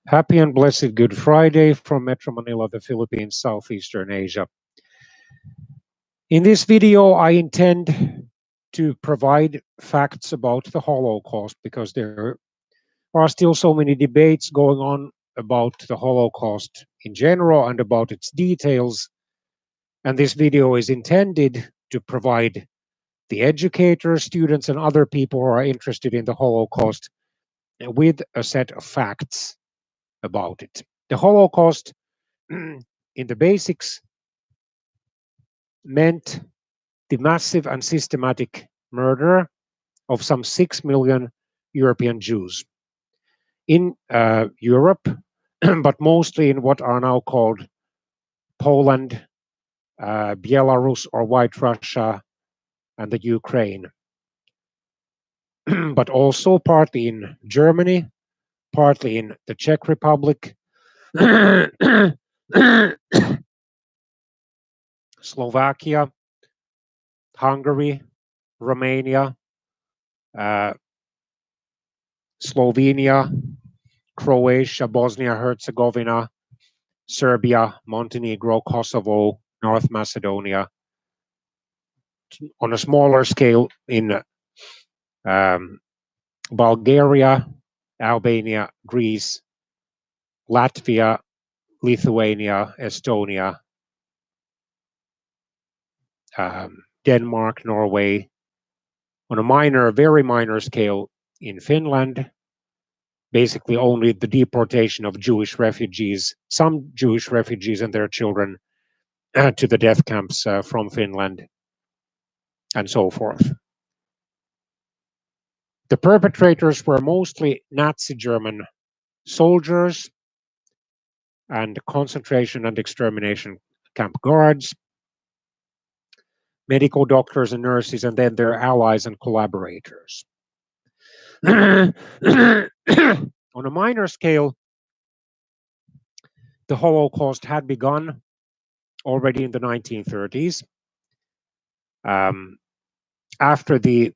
Happy and blessed Good Friday from Metro Manila, the Philippines, Southeastern Asia. In this video, I intend to provide facts about the Holocaust because there are still so many debates going on about the Holocaust in general and about its details. And this video is intended to provide the educators, students, and other people who are interested in the Holocaust with a set of facts about it. The Holocaust, in the basics, meant the massive and systematic murder of some 6 million European Jews in Europe, but mostly in what are now called Poland, Belarus or White Russia, and the Ukraine, but also partly in Germany, partly in the Czech Republic, Slovakia, Hungary, Romania, uh, Slovenia, Croatia, Bosnia Herzegovina, Serbia, Montenegro, Kosovo, North Macedonia. On a smaller scale, in Bulgaria, Albania, Greece, Latvia, Lithuania, Estonia, Denmark, Norway. On a minor, very minor scale, in Finland, basically only the deportation of Jewish refugees, some Jewish refugees and their children to the death camps from Finland, and so forth. The perpetrators were mostly Nazi German soldiers and concentration and extermination camp guards, medical doctors and nurses, and then their allies and collaborators. On a minor scale, the Holocaust had begun already in the 1930s. After the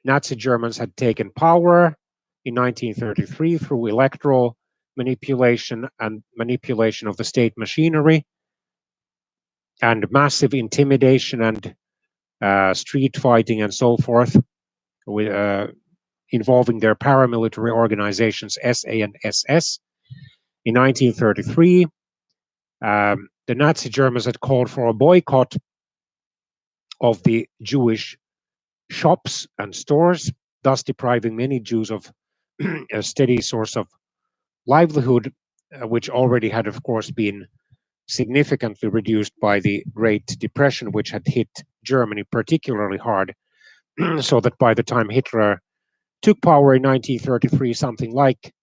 Nazi Germans had taken power in 1933 through electoral manipulation and manipulation of the state machinery and massive intimidation and street fighting and so forth, involving their paramilitary organizations SA and SS. In 1933, the Nazi Germans had called for a boycott of the Jewish shops and stores, thus depriving many Jews of a steady source of livelihood, which already had, of course, been significantly reduced by the Great Depression, which had hit Germany particularly hard, so that by the time Hitler took power in 1933, something like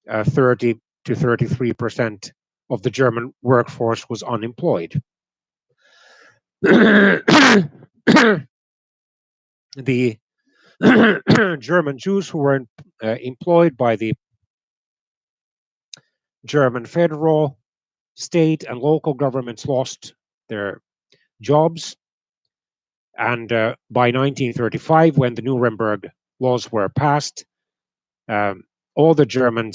30 to 33% of the German workforce was unemployed. The German Jews who were employed by the German federal, state, and local governments lost their jobs. And by 1935, when the Nuremberg laws were passed, all the German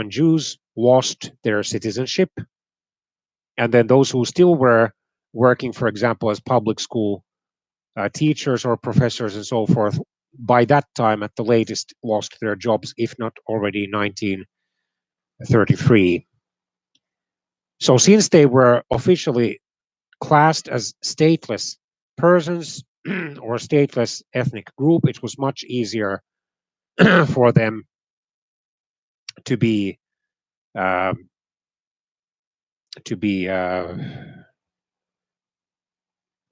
Jews lost their citizenship. And then those who still were working, for example, as public school teachers or professors and so forth, by that time at the latest lost their jobs, if not already in 1933. So since they were officially classed as stateless persons or stateless ethnic group, it was much easier for them to be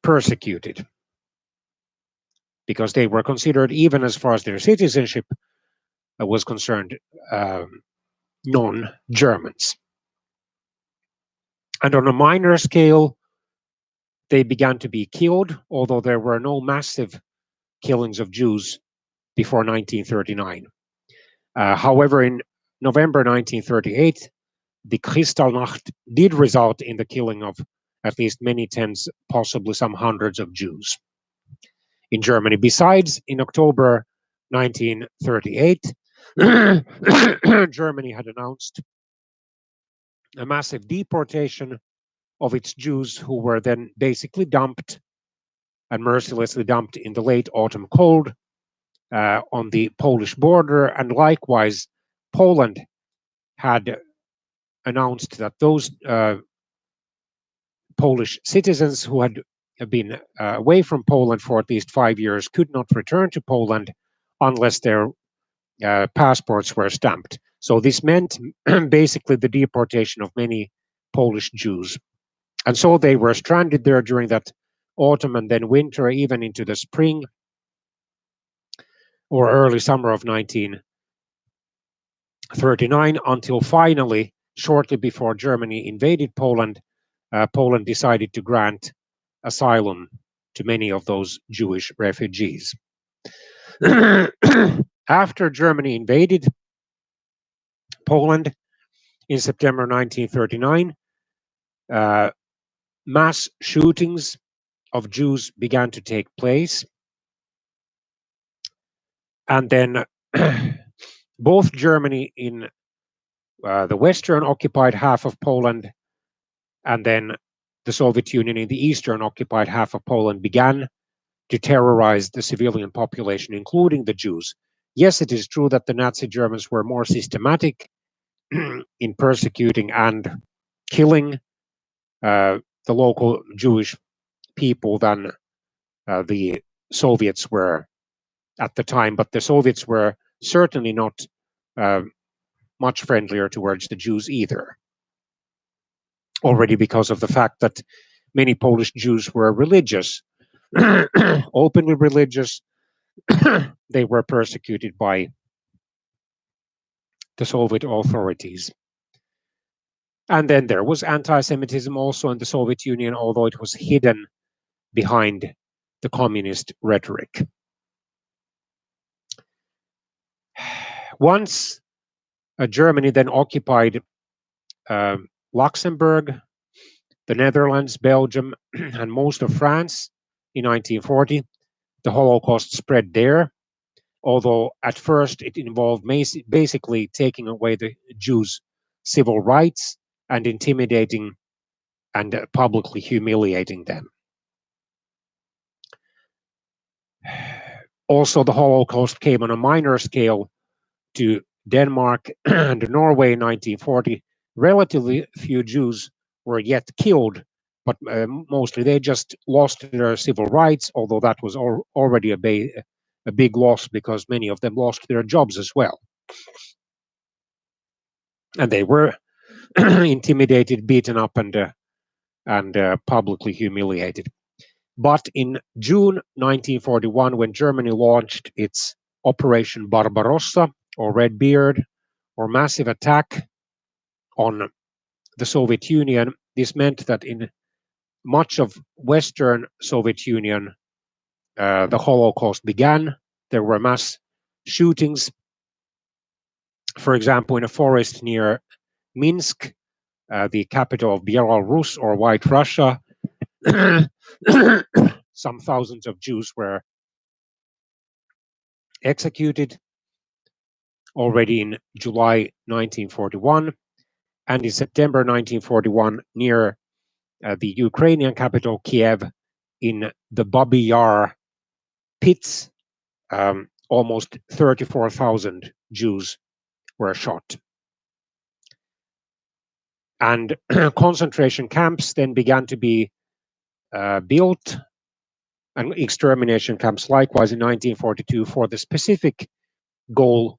persecuted, because they were considered, even as far as their citizenship was concerned, non-Germans. And on a minor scale, they began to be killed, although there were no massive killings of Jews before 1939. However, in November 1938, the Kristallnacht did result in the killing of at least many tens, possibly some hundreds of Jews in Germany. Besides, in October 1938, Germany had announced a massive deportation of its Jews, who were then basically dumped and mercilessly dumped in the late autumn cold on the Polish border. And likewise, Poland had announced that those Polish citizens who had been away from Poland for at least 5 years could not return to Poland unless their passports were stamped. So this meant basically the deportation of many Polish Jews. And so they were stranded there during that autumn and then winter, even into the spring or early summer of 1939, until finally, shortly before Germany invaded Poland, Poland decided to grant asylum to many of those Jewish refugees. After Germany invaded Poland in September 1939, mass shootings of Jews began to take place. And then both Germany in the western occupied half of Poland and then the Soviet Union in the eastern occupied half of Poland began to terrorize the civilian population, including the Jews. Yes, it is true that the Nazi Germans were more systematic in persecuting and killing the local Jewish people than the Soviets were at the time, but the Soviets were certainly not much friendlier towards the Jews either, already because of the fact that many Polish Jews were religious, openly religious. They were persecuted by the Soviet authorities. And then there was anti-Semitism also in the Soviet Union, although it was hidden behind the communist rhetoric. Once Germany then occupied Luxembourg, the Netherlands, Belgium, and most of France in 1940, the Holocaust spread there, although at first it involved basically taking away the Jews' civil rights and intimidating and publicly humiliating them. Also, the Holocaust came on a minor scale to Denmark and Norway in 1940. Relatively few Jews were yet killed, but mostly they just lost their civil rights, although that was already a big loss because many of them lost their jobs as well. And they were intimidated, beaten up, and publicly humiliated. But in June 1941, when Germany launched its Operation Barbarossa, or Red Beard, or massive attack on the Soviet Union, this meant that in much of Western Soviet Union, the Holocaust began. There were mass shootings, for example, in a forest near Minsk, the capital of Belarus or White Russia. Some thousands of Jews were executed already in July 1941, and in September 1941 near the Ukrainian capital Kiev in the Babi Yar pits, almost 34,000 Jews were shot. And concentration camps then began to be built, and extermination camps likewise in 1942 for the specific goal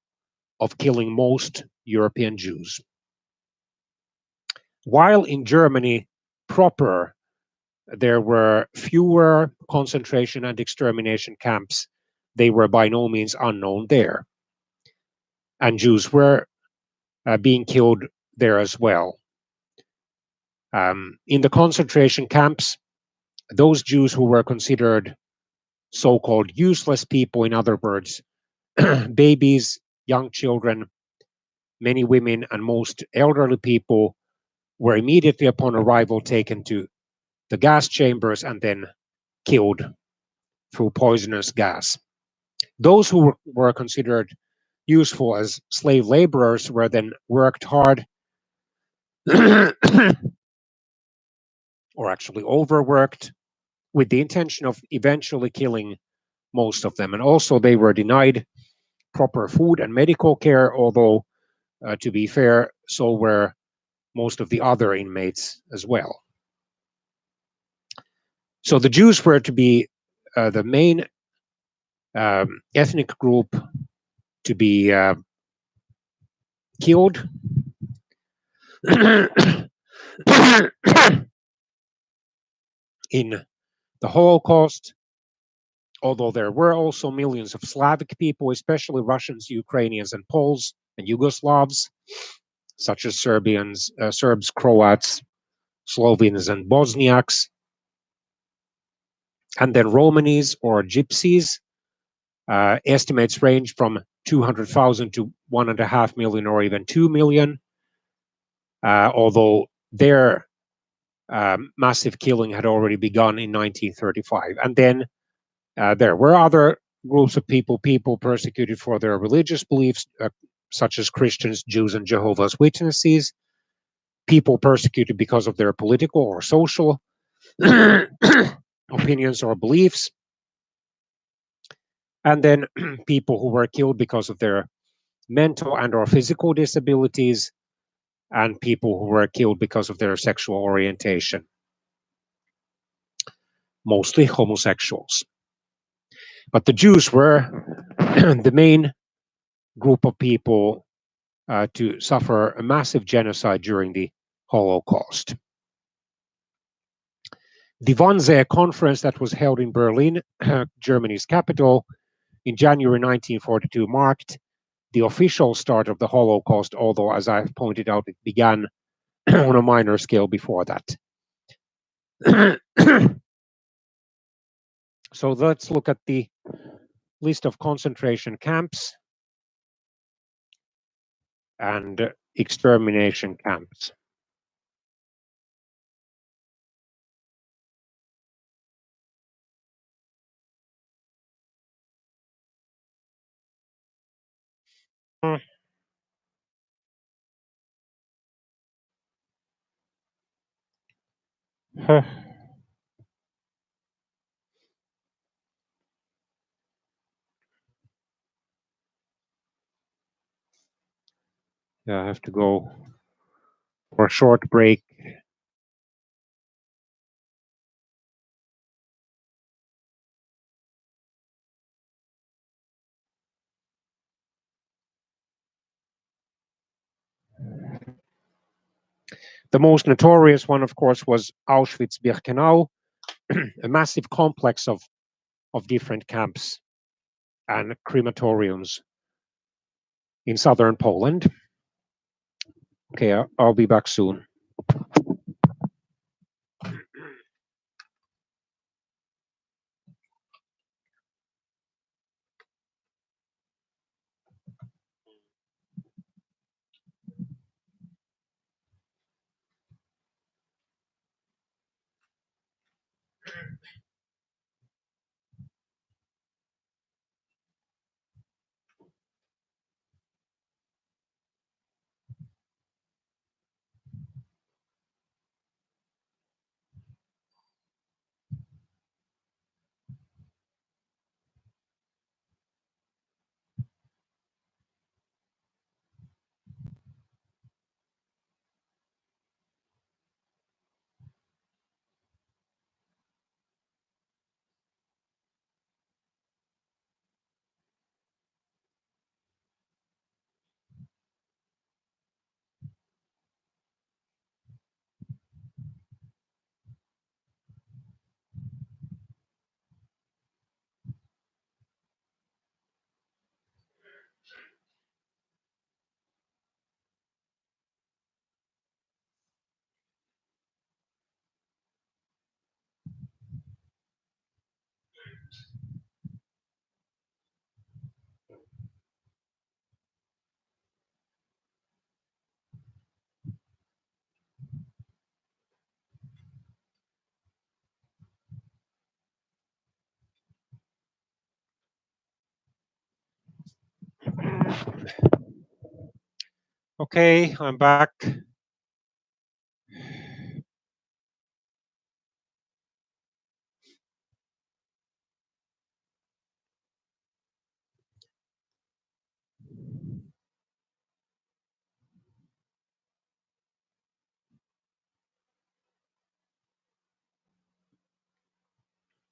of killing most European Jews. While in Germany proper, there were fewer concentration and extermination camps, they were by no means unknown there. And Jews were being killed there as well. In the concentration camps, those Jews who were considered so-called useless people, in other words, babies, young children, many women, and most elderly people, were immediately upon arrival taken to the gas chambers and then killed through poisonous gas. Those who were considered useful as slave laborers were then worked hard or actually overworked with the intention of eventually killing most of them. And also, they were denied proper food and medical care, although, to be fair, so were most of the other inmates as well. So the Jews were to be the main ethnic group to be killed. In the Holocaust, although there were also millions of Slavic people, especially Russians, Ukrainians, and Poles, and Yugoslavs, such as Serbs, Croats, Slovenes, and Bosniaks, and then Romanis or Gypsies. Estimates range from 200,000 to 1.5 million or even 2 million, although their massive killing had already begun in 1935. And then there were other groups of people persecuted for their religious beliefs, such as Christians, Jews, and Jehovah's Witnesses, people persecuted because of their political or social opinions or beliefs, and then people who were killed because of their mental and or physical disabilities, and people who were killed because of their sexual orientation, mostly homosexuals. But the Jews were the main group of people to suffer a massive genocide during the Holocaust. The Wannsee Conference that was held in Berlin, Germany's capital, in January 1942 marked the official start of the Holocaust, although, as I've pointed out, it began on a minor scale before that. So let's look at the list of concentration camps and extermination camps. Yeah, I have to go for a short break. The most notorious one, of course, was Auschwitz-Birkenau, a massive complex of different camps and crematoriums in southern Poland. Okay, I'll be back soon. Okay, I'm back.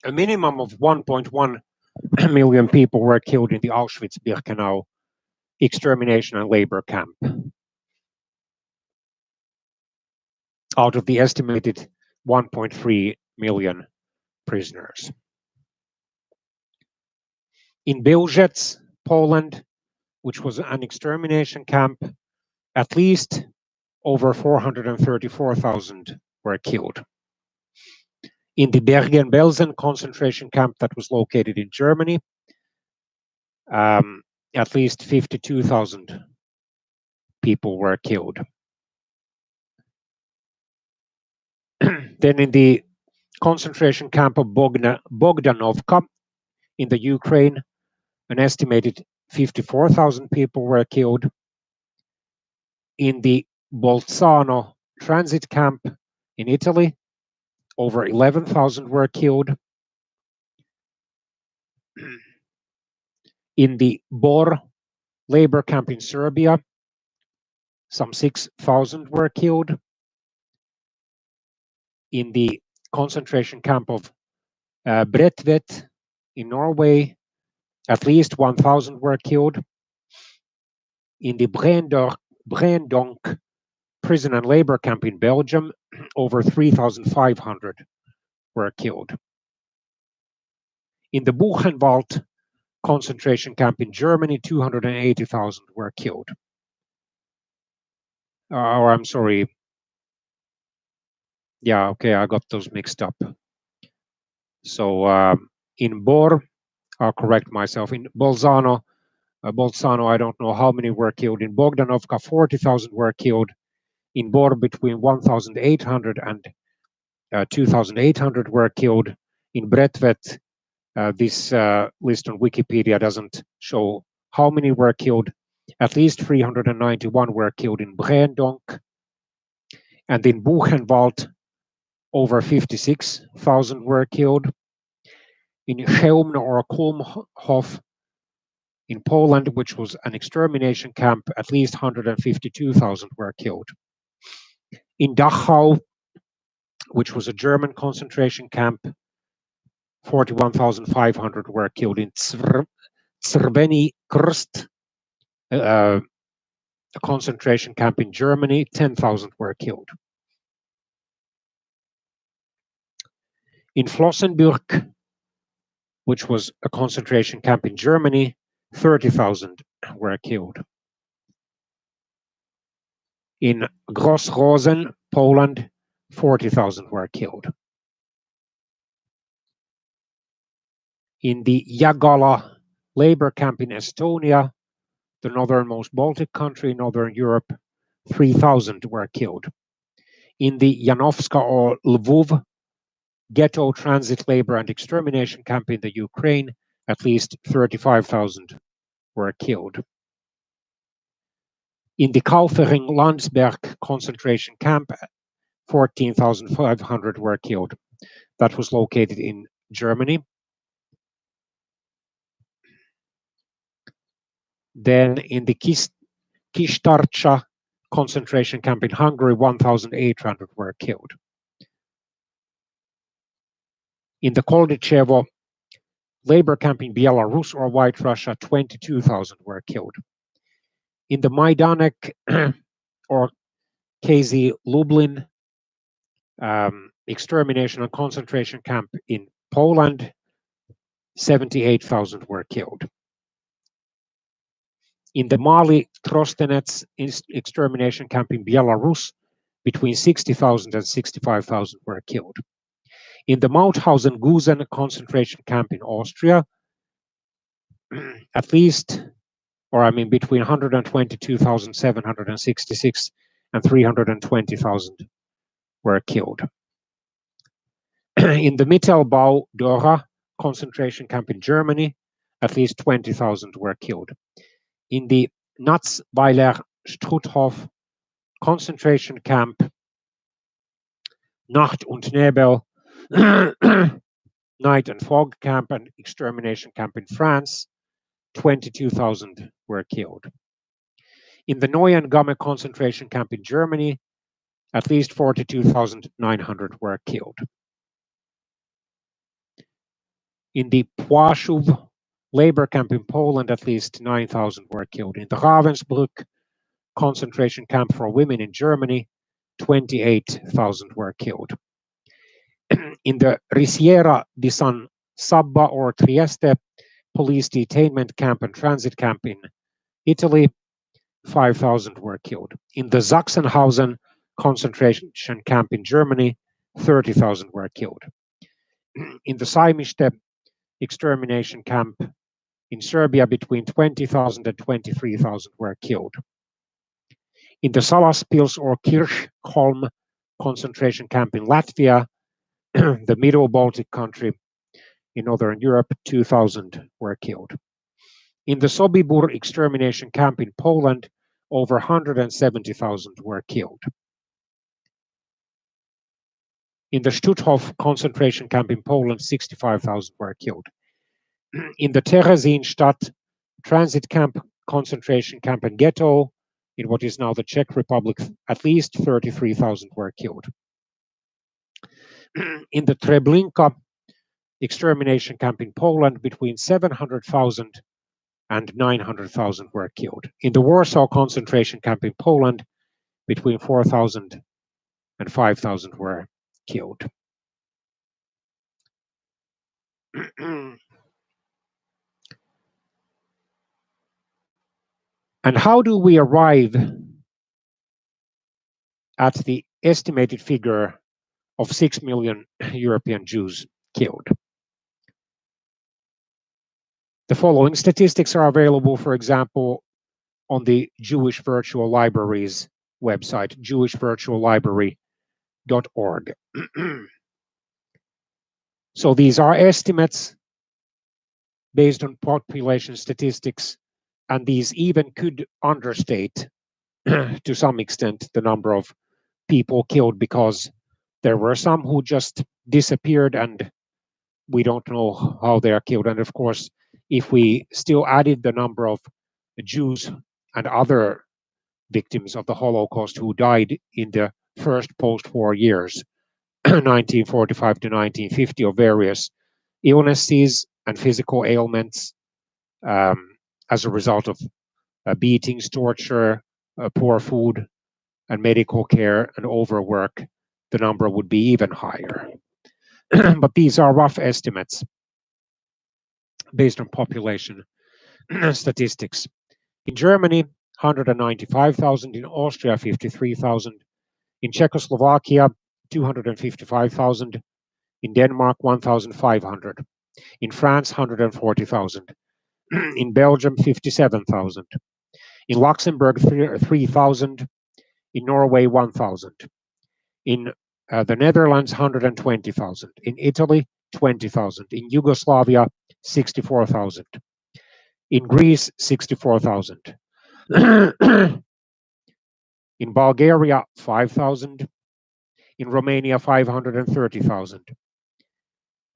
A minimum of 1.1 million people were killed in the Auschwitz-Birkenau extermination and labor camp, out of the estimated 1.3 million prisoners. In Bełżec, Poland, which was an extermination camp, at least over 434,000 were killed. In the Bergen-Belsen concentration camp that was located in Germany, at least 52,000 people were killed. Then in the concentration camp of Bogdanovka in the Ukraine, an estimated 54,000 people were killed. In the Bolzano transit camp in Italy, over 11,000 were killed. In the Bor labor camp in Serbia, some 6,000 were killed. In the concentration camp of Bredtvet in Norway, at least 1,000 were killed. In the Braendonk prison and labor camp in Belgium, over 3,500 were killed. In the Buchenwald concentration camp in Germany, 280,000 were killed. Or I'm sorry. Yeah, okay, I got those mixed up. So in Bor, I'll correct myself. In Bolzano, I don't know how many were killed. In Bogdanovka, 40,000 were killed. In Bor, between 1,800 and 2,800 were killed. In Bredtvet, this list on Wikipedia doesn't show how many were killed. At least 391 were killed in Braendonk. And in Buchenwald, over 56,000 were killed. In Chełmno or Kulmhof in Poland, which was an extermination camp, at least 152,000 were killed. In Dachau, which was a German concentration camp, 41,500 were killed. In Czerwony Krst, a concentration camp in Germany, 10,000 were killed. In Flossenbürg, which was a concentration camp in Germany, 30,000 were killed. In Gross-Rosen, Poland, 40,000 were killed. In the Jagala labor camp in Estonia, the northernmost Baltic country in Northern Europe, 3,000 were killed. In the Janovska or Lvov ghetto transit labor and extermination camp in the Ukraine, at least 35,000 were killed. In the Kaufering-Landsberg concentration camp, 14,500 were killed. That was located in Germany. Then in the Kistarcha concentration camp in Hungary, 1,800 were killed. In the Koldichevo labor camp in Belarus or White Russia, 22,000 were killed. In the Majdanek or KZ Lublin extermination and concentration camp in Poland, 78,000 were killed. In the Mali Trostenets extermination camp in Belarus, between 60,000 and 65,000 were killed. In the Mauthausen-Gusen concentration camp in Austria, at least, or I mean between 122,766 and 320,000 were killed. In the Mittelbau-Dora concentration camp in Germany, at least 20,000 were killed. in the Natzweiler Struthof concentration camp, Nacht und Nebel, Night and Fog camp and extermination camp in France, 22,000 were killed. In the Neuengamme concentration camp in Germany, at least 42,900 were killed. In the Płaszów labor camp in Poland, at least 9,000 were killed. In the Ravensbrück concentration camp for women in Germany, 28,000 were killed. In the Risiera di San Sabba or Trieste police detainment camp and transit camp in Italy, 5,000 were killed. In the Sachsenhausen concentration camp in Germany, 30,000 were killed. In the Saimiste extermination camp in Serbia, between 20,000 and 23,000 were killed. In the Salaspils or Kirchholm concentration camp in Latvia, the Middle Baltic country in Northern Europe, 2,000 were killed. In the Sobibór extermination camp in Poland, over 170,000 were killed. In the Stutthof concentration camp in Poland, 65,000 were killed. In the Terezínstadt transit camp, concentration camp and ghetto, in what is now the Czech Republic, at least 33,000 were killed. In the Treblinka extermination camp in Poland, between 700,000 and 900,000 were killed. In the Warsaw concentration camp in Poland, between 4,000 and 5,000 were killed. And how do we arrive at the estimated figure of 6 million European Jews killed? The following statistics are available, for example, on the Jewish Virtual Library's website, jewishvirtuallibrary.org. So these are estimates based on population statistics, and these even could understate to some extent the number of people killed, because there were some who just disappeared and we don't know how they are killed. And of course, if we still added the number of Jews and other victims of the Holocaust who died in the first post-war years, 1945 to 1950, of various illnesses and physical ailments as a result of beatings, torture, poor food and medical care, and overwork, the number would be even higher. But these are rough estimates based on population statistics. In Germany, 195,000, in Austria, 53,000, in Czechoslovakia, 255,000, in Denmark, 1,500, in France, 140,000, in Belgium, 57,000, in Luxembourg, 3,000, in Norway, 1,000, in the Netherlands, 120,000, in Italy, 20,000, in Yugoslavia, 64,000, in Greece, 64,000, in Bulgaria, 5,000, in Romania, 530,000,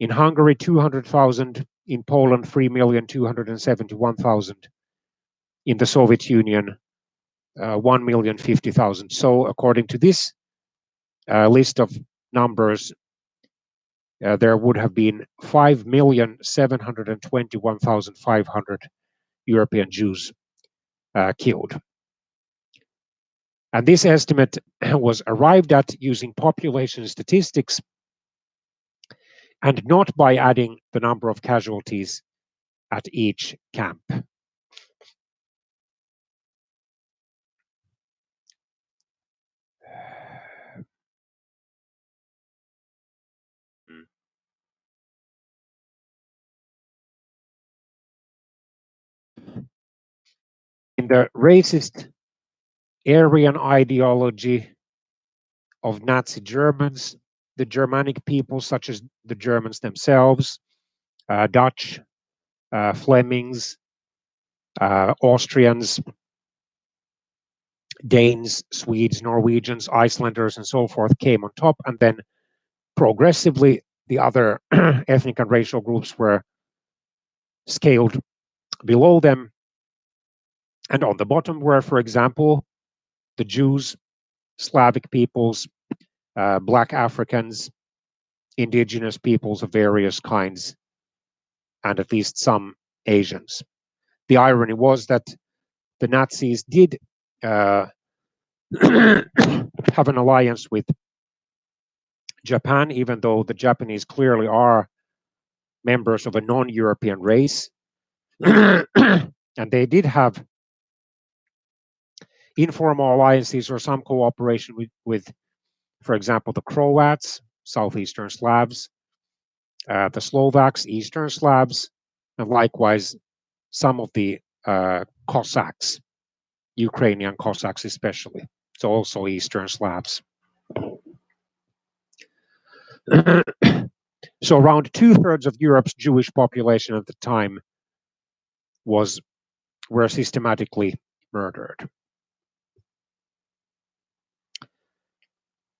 in Hungary, 200,000, in Poland, 3,271,000, in the Soviet Union, 1,050,000. So according to this list of numbers, there would have been 5,721,500 European Jews killed. And this estimate was arrived at using population statistics and not by adding the number of casualties at each camp. In the racist Aryan ideology of Nazi Germans, the Germanic people, such as the Germans themselves, Dutch, Flemings, Austrians, Danes, Swedes, Norwegians, Icelanders, and so forth came on top, and then progressively the other ethnic and racial groups were scaled below them. And on the bottom were, for example, the Jews, Slavic peoples, Black Africans, indigenous peoples of various kinds, and at least some Asians. The irony was that the Nazis did have an alliance with Japan, even though the Japanese clearly are members of a non-European race. And they did have informal alliances or some cooperation with, for example, the Croats, southeastern Slavs, the Slovaks, Eastern Slavs, and likewise some of the Cossacks, Ukrainian Cossacks especially, so also Eastern Slavs. So around 2/3 of Europe's Jewish population at the time were systematically murdered.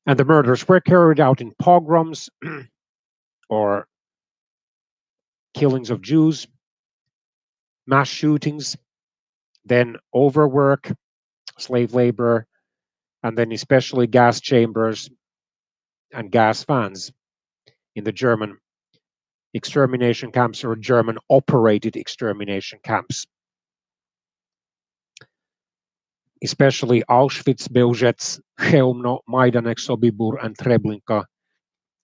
And the murders were carried out in pogroms or killings of Jews, mass shootings, then overwork, slave labor, and then especially gas chambers and gas fans in the German extermination camps or German operated extermination camps. Especially Auschwitz, Bełżec, Chełmno, Majdanek, Sobibór, and Treblinka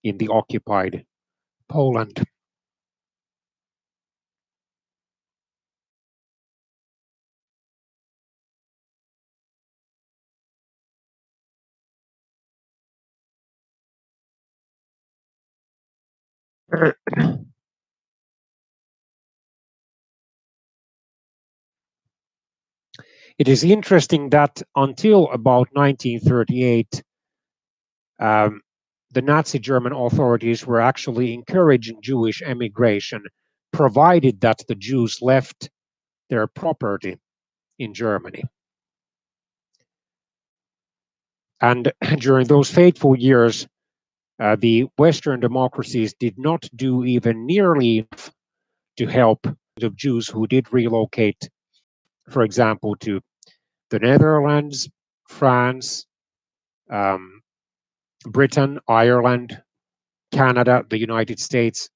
in the occupied Poland. It is interesting that until about 1938, the Nazi German authorities were actually encouraging Jewish emigration, provided that the Jews left their property in Germany. And during those fateful years, the Western democracies did not do even nearly enough to help the Jews who did relocate, for example, to the Netherlands, France, Britain, Ireland, Canada, the United States,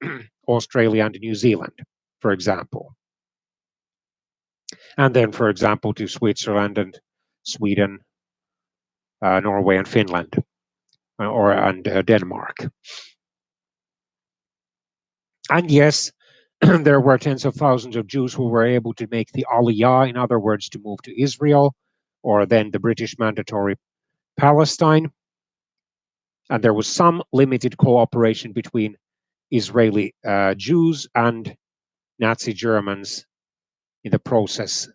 Australia, and New Zealand, for example. And then, for example, to Switzerland and Sweden, Norway, and Finland, and Denmark. And yes, there were tens of thousands of Jews who were able to make the Aliyah, in other words, to move to Israel, or then the British mandatory Palestine. And there was some limited cooperation between Israeli Jews and Nazi Germans in the process.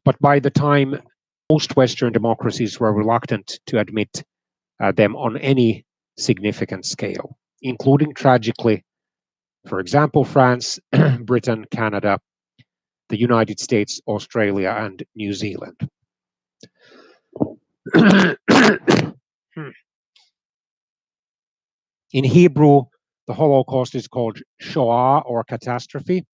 But by the time most Western democracies were reluctant to admit them on any significant scale, including tragically, for example, France, Britain, Canada, the United States, Australia, and New Zealand. In Hebrew, the Holocaust is called Shoah or catastrophe.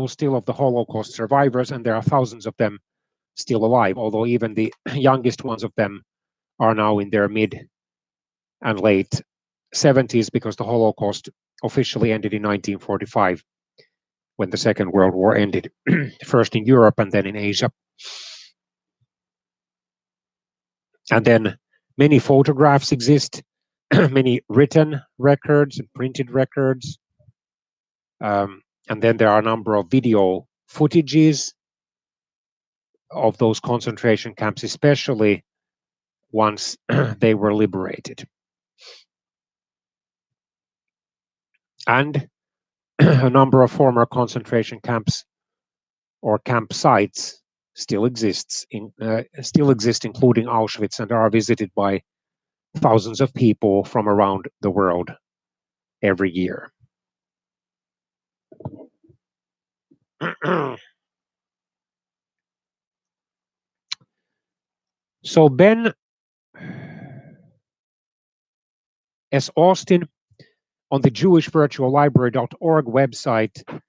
Still of the Holocaust survivors, and there are thousands of them still alive, although even the youngest ones of them are now in their mid and late 70s, because the Holocaust officially ended in 1945 when the Second World War ended, first in Europe and then in Asia. And then many photographs exist, many written records and printed records. And then there are a number of video footages of those concentration camps, especially once they were liberated. And a number of former concentration camps or campsites still exist, including Auschwitz, and are visited by thousands of people from around the world every year. So Ben S. Austin on the jewishvirtuallibrary.org website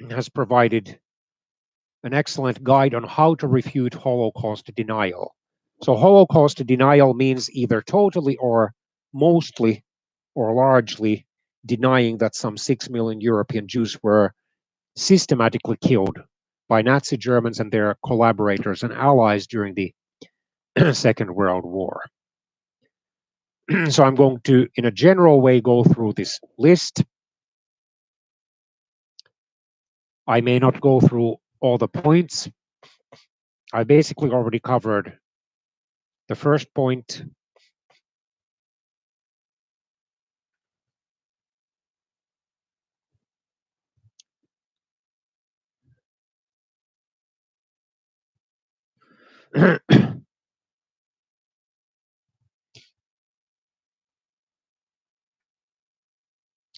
has provided an excellent guide on how to refute Holocaust denial. So Holocaust denial means either totally or mostly or largely denying that some 6 million European Jews were systematically killed by Nazi Germans and their collaborators and allies during the Second World War. So I'm going to, in a general way, go through this list. I may not go through all the points. I basically already covered the first point.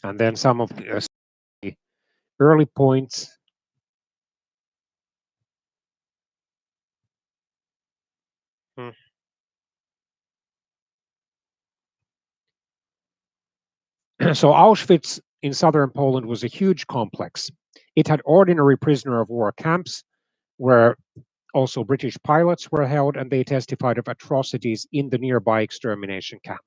And then some of the early points. So Auschwitz in southern Poland was a huge complex. It had ordinary prisoner of war camps where also British pilots were held, and they testified of atrocities in the nearby extermination camp.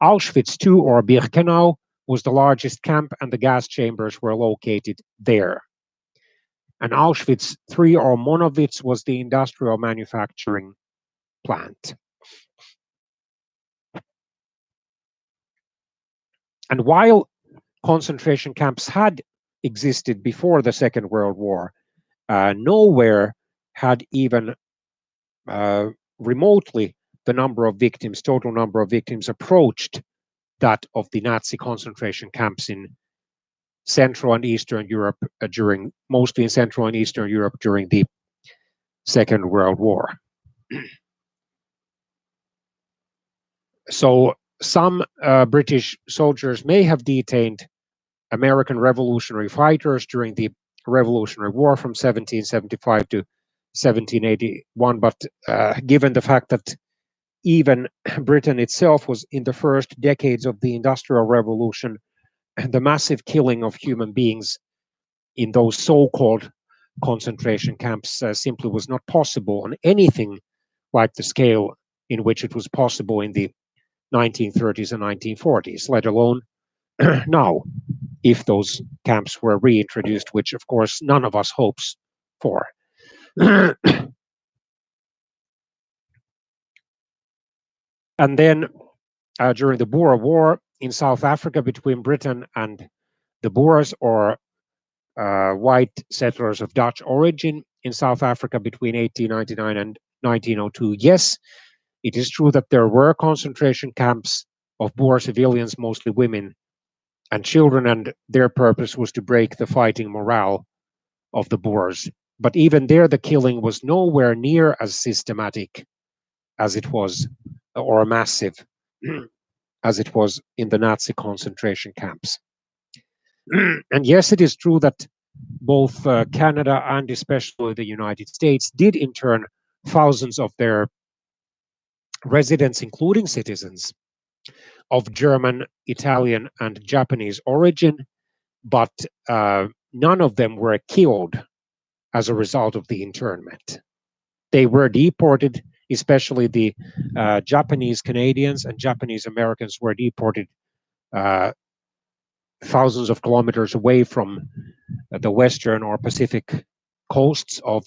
Auschwitz II, or Birkenau, was the largest camp, and the gas chambers were located there. And Auschwitz III, or Monowitz, was the industrial manufacturing plant. And while concentration camps had existed before the Second World War, nowhere had even remotely the total number of victims, approached that of the Nazi concentration camps in Central and Eastern Europe mostly in Central and Eastern Europe during the Second World War. So some British soldiers may have detained American revolutionary fighters during the Revolutionary War from 1775 to 1781, but given the fact that even Britain itself was in the first decades of the Industrial Revolution, the massive killing of human beings in those so-called concentration camps simply was not possible on anything like the scale in which it was possible in the 1930s and 1940s, let alone now, if those camps were reintroduced, which of course none of us hopes for. And then during the Boer War in South Africa between Britain and the Boers, or white settlers of Dutch origin in South Africa between 1899 and 1902, yes, it is true that there were concentration camps of Boer civilians, mostly women and children, and their purpose was to break the fighting morale of the Boers. But even there, the killing was nowhere near as systematic as it was, or massive, as it was in the Nazi concentration camps. And yes, it is true that both Canada and especially the United States did intern thousands of their residents, including citizens of German, Italian, and Japanese origin, but none of them were killed as a result of the internment. They were deported, especially the Japanese Canadians and Japanese Americans were deported thousands of kilometers away from the western or Pacific coasts of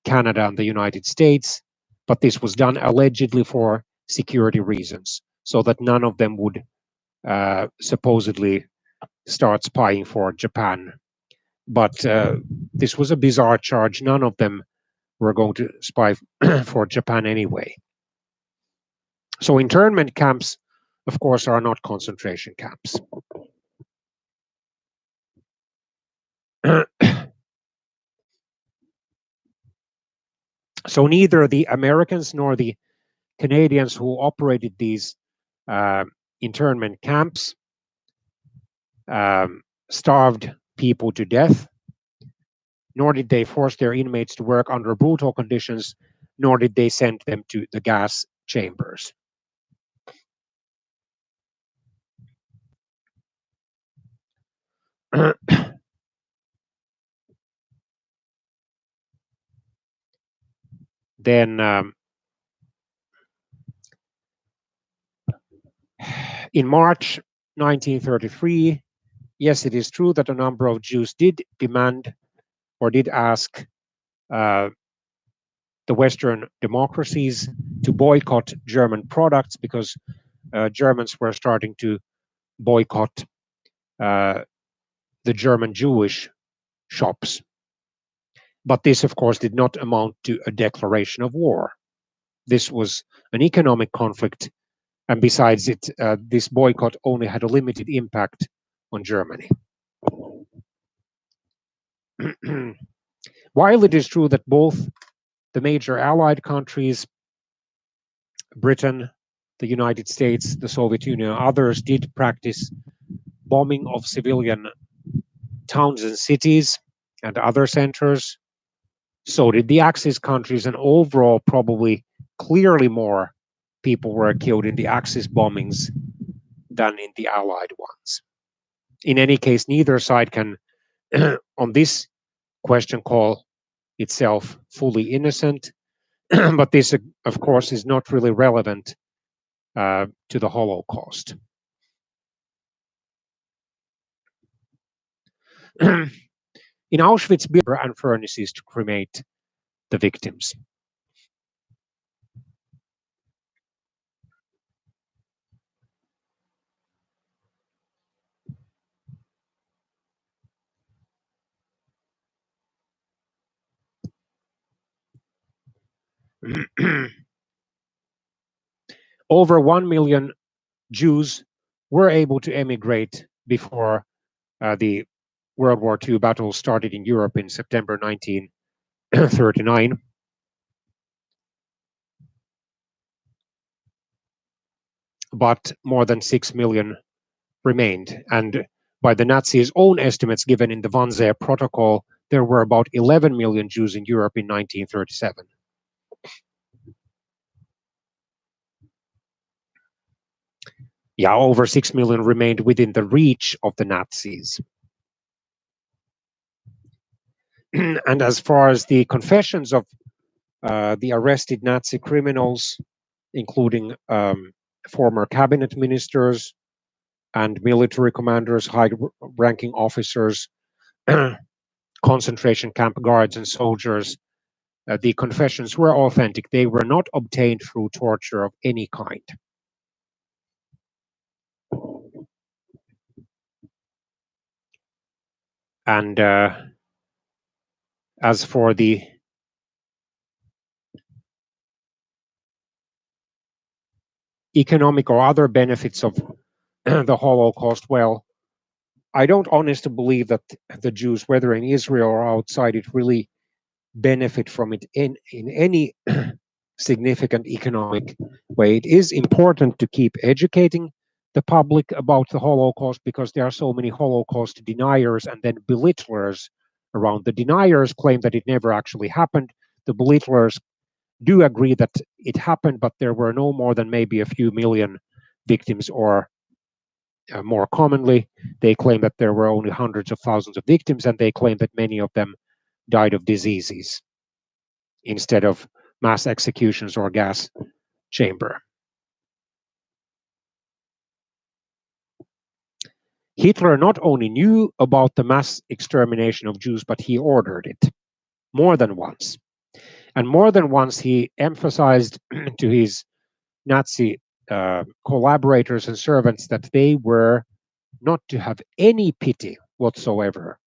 Canada and the United States, but this was done allegedly for security reasons, so that none of them would supposedly start spying for Japan. But this was a bizarre charge. None of them were going to spy for Japan anyway. So internment camps, of course, are not concentration camps. So neither the Americans nor the Canadians who operated these uh, internment camps starved people to death, nor did they force their inmates to work under brutal conditions, nor did they send them to the gas chambers. Then in March 1933, yes, it is true that a number of Jews did demand or did ask uh, the Western democracies to boycott German products because Germans were starting to boycott uh, the German Jewish shops. But this, of course, did not amount to a declaration of war. This was an economic conflict, and besides it, this boycott only had a limited impact on Germany. While it is true that both the major Allied countries, Britain, the United States, the Soviet Union, and others did practice bombing of civilian towns and cities and other centers, so did the Axis countries, and overall, probably clearly more people were killed in the Axis bombings than in the Allied ones. In any case, neither side can, on this question, call itself fully innocent, but this, of course, is not really relevant to the Holocaust. In Auschwitz, and furnaces to cremate the victims. Over 1 million Jews were able to emigrate before the World War II battle started in Europe in September 1939. But more than 6 million remained. And by the Nazis' own estimates given in the Wannsee Protocol, there were about 11 million Jews in Europe in 1937. Yeah, over 6 million remained within the reach of the Nazis. And as far as the confessions of the arrested Nazi criminals, including former cabinet ministers and military commanders, high-ranking officers, concentration camp guards and soldiers, the confessions were authentic. They were not obtained through torture of any kind. And as for the economic or other benefits of the Holocaust, well, I don't honestly believe that the Jews, whether in Israel or outside it, really benefit from it in any significant economic way. It is important to keep educating the public about the Holocaust because there are so many Holocaust deniers and then belittlers around. The deniers claim that it never actually happened. The belittlers do agree that it happened, but there were no more than maybe a few million victims, or more commonly, they claim that there were only hundreds of thousands of victims, and they claim that many of them died of diseases instead of mass executions or gas chamber. Hitler not only knew about the mass extermination of Jews, but he ordered it more than once. And more than once, he emphasized to his Nazi collaborators and servants that they were not to have any pity whatsoever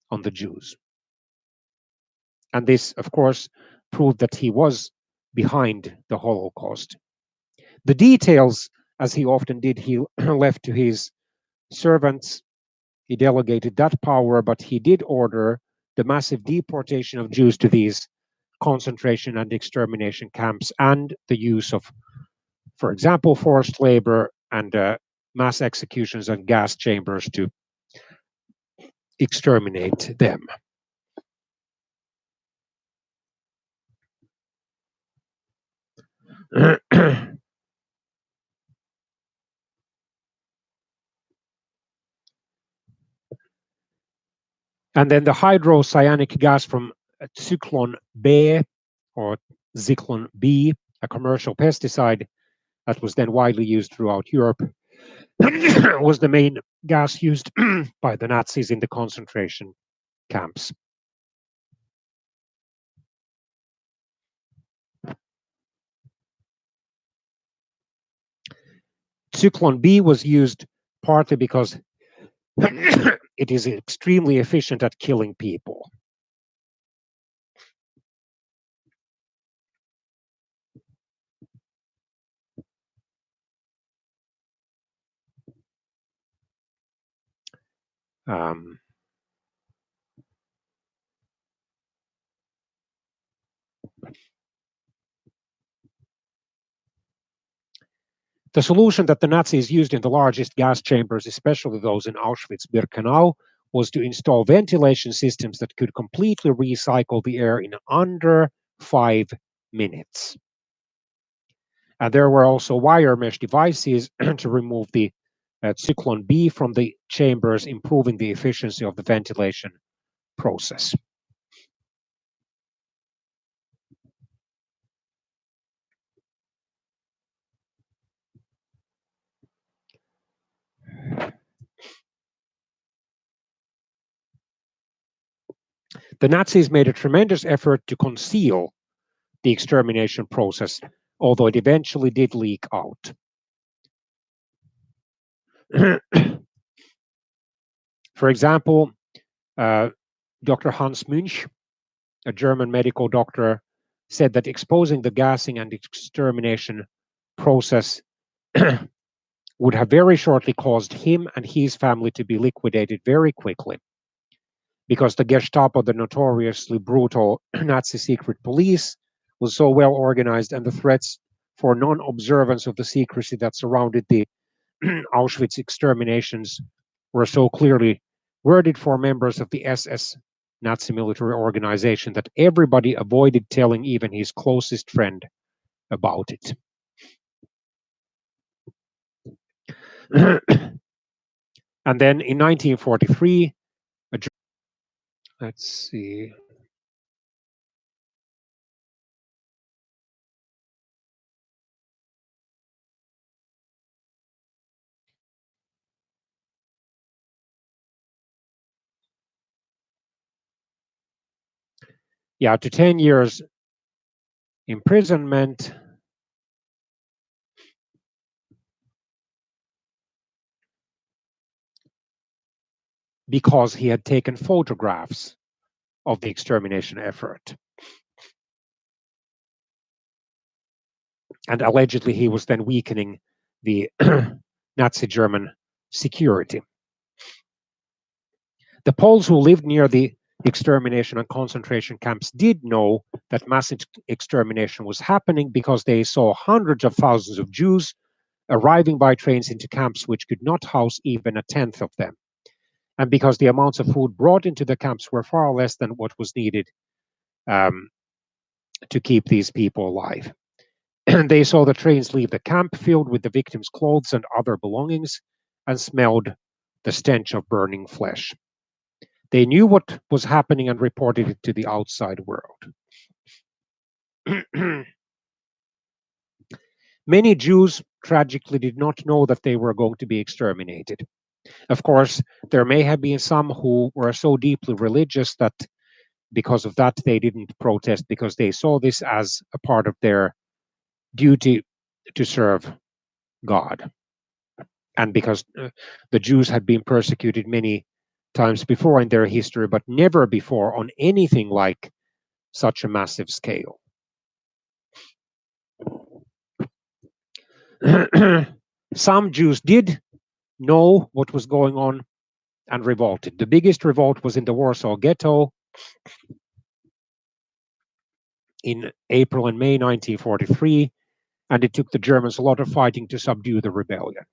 on the Jews. And this, of course, proved that he was behind the Holocaust. The details, as he often did, he left to his servants. He delegated that power, but he did order the massive deportation of Jews to these concentration and extermination camps and the use of, for example, forced labor and mass executions and gas chambers to exterminate them. And then the hydrocyanic gas from Zyklon B or Zyklon B, a commercial pesticide that was then widely used throughout Europe, was the main gas used by the Nazis in the concentration camps. Zyklon B was used partly because it is extremely efficient at killing people. Um, the solution that the Nazis used in the largest gas chambers, especially those in Auschwitz-Birkenau, was to install ventilation systems that could completely recycle the air in under 5 minutes. And there were also wire mesh devices to remove the Zyklon B from the chambers, improving the efficiency of the ventilation process. The Nazis made a tremendous effort to conceal the extermination process, although it eventually did leak out. For example, Dr. Hans Münch, a German medical doctor, said that exposing the gassing and extermination process would have very shortly caused him and his family to be liquidated very quickly, because the Gestapo, the notoriously brutal Nazi secret police, was so well organized, and the threats for non observance of the secrecy that surrounded the Auschwitz exterminations were so clearly worded for members of the SS Nazi military organization that everybody avoided telling even his closest friend about it. And then in 1943, let's see. Yeah, to 10 years imprisonment. Because he had taken photographs of the extermination effort. And allegedly, he was then weakening the Nazi German security. The Poles who lived near the extermination and concentration camps did know that mass extermination was happening because they saw hundreds of thousands of Jews arriving by trains into camps which could not house even a tenth of them. And because the amounts of food brought into the camps were far less than what was needed to keep these people alive. And they saw the trains leave the camp filled with the victims' clothes and other belongings and smelled the stench of burning flesh. They knew what was happening and reported it to the outside world. Many Jews tragically did not know that they were going to be exterminated. Of course, there may have been some who were so deeply religious that because of that they didn't protest, because they saw this as a part of their duty to serve God. And because the Jews had been persecuted many times before in their history, but never before on anything like such a massive scale. Some Jews did know what was going on and revolted. The biggest revolt was in the Warsaw Ghetto in April and May 1943, and it took the Germans a lot of fighting to subdue the rebellion.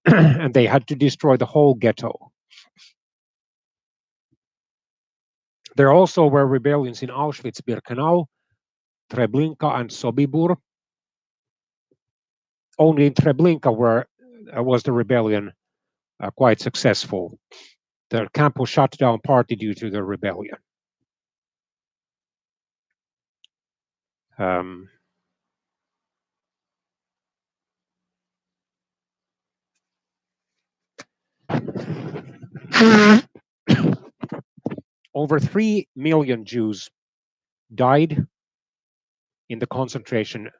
And they had to destroy the whole ghetto. There also were rebellions in Auschwitz, Birkenau, Treblinka, and Sobibor. Only in Treblinka was the rebellion quite successful. The camp was shut down partly due to the rebellion. Over 3 million Jews died in the concentration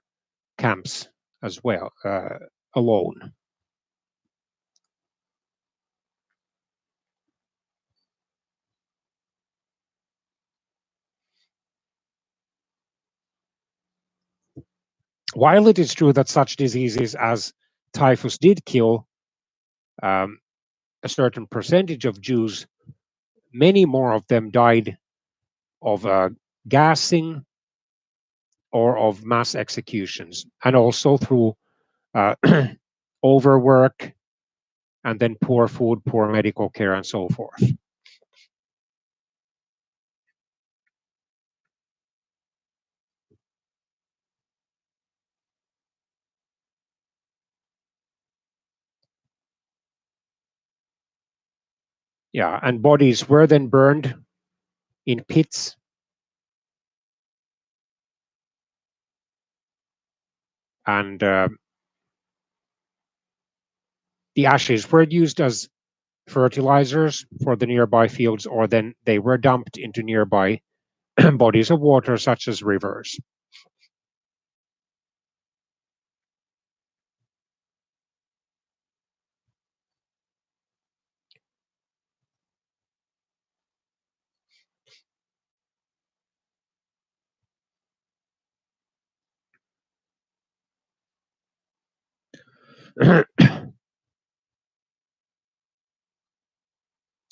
camps as well, alone. While it is true that such diseases as typhus did kill a certain percentage of Jews, many more of them died of gassing or of mass executions, and also through overwork and then poor food, poor medical care, and so forth. Yeah, and bodies were then burned in pits. And the ashes were used as fertilizers for the nearby fields, or then they were dumped into nearby bodies of water, such as rivers.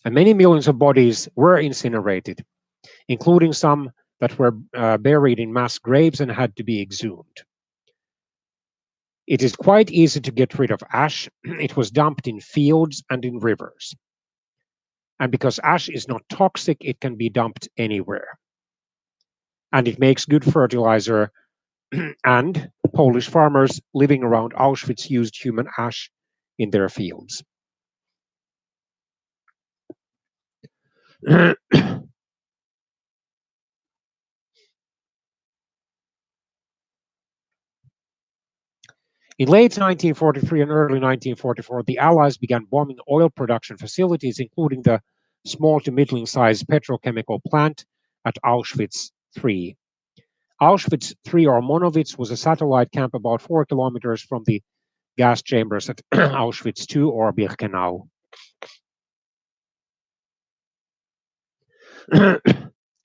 And many millions of bodies were incinerated, including some that were buried in mass graves and had to be exhumed. It is quite easy to get rid of ash. It was dumped in fields and in rivers. And because ash is not toxic, it can be dumped anywhere. And it makes good fertilizer. And Polish farmers living around Auschwitz used human ash in their fields. In late 1943 and early 1944, the Allies began bombing oil production facilities, including the small to middling-sized petrochemical plant at Auschwitz III. Auschwitz III, or Monowitz, was a satellite camp about 4 kilometers from the gas chambers at Auschwitz II, or Birkenau.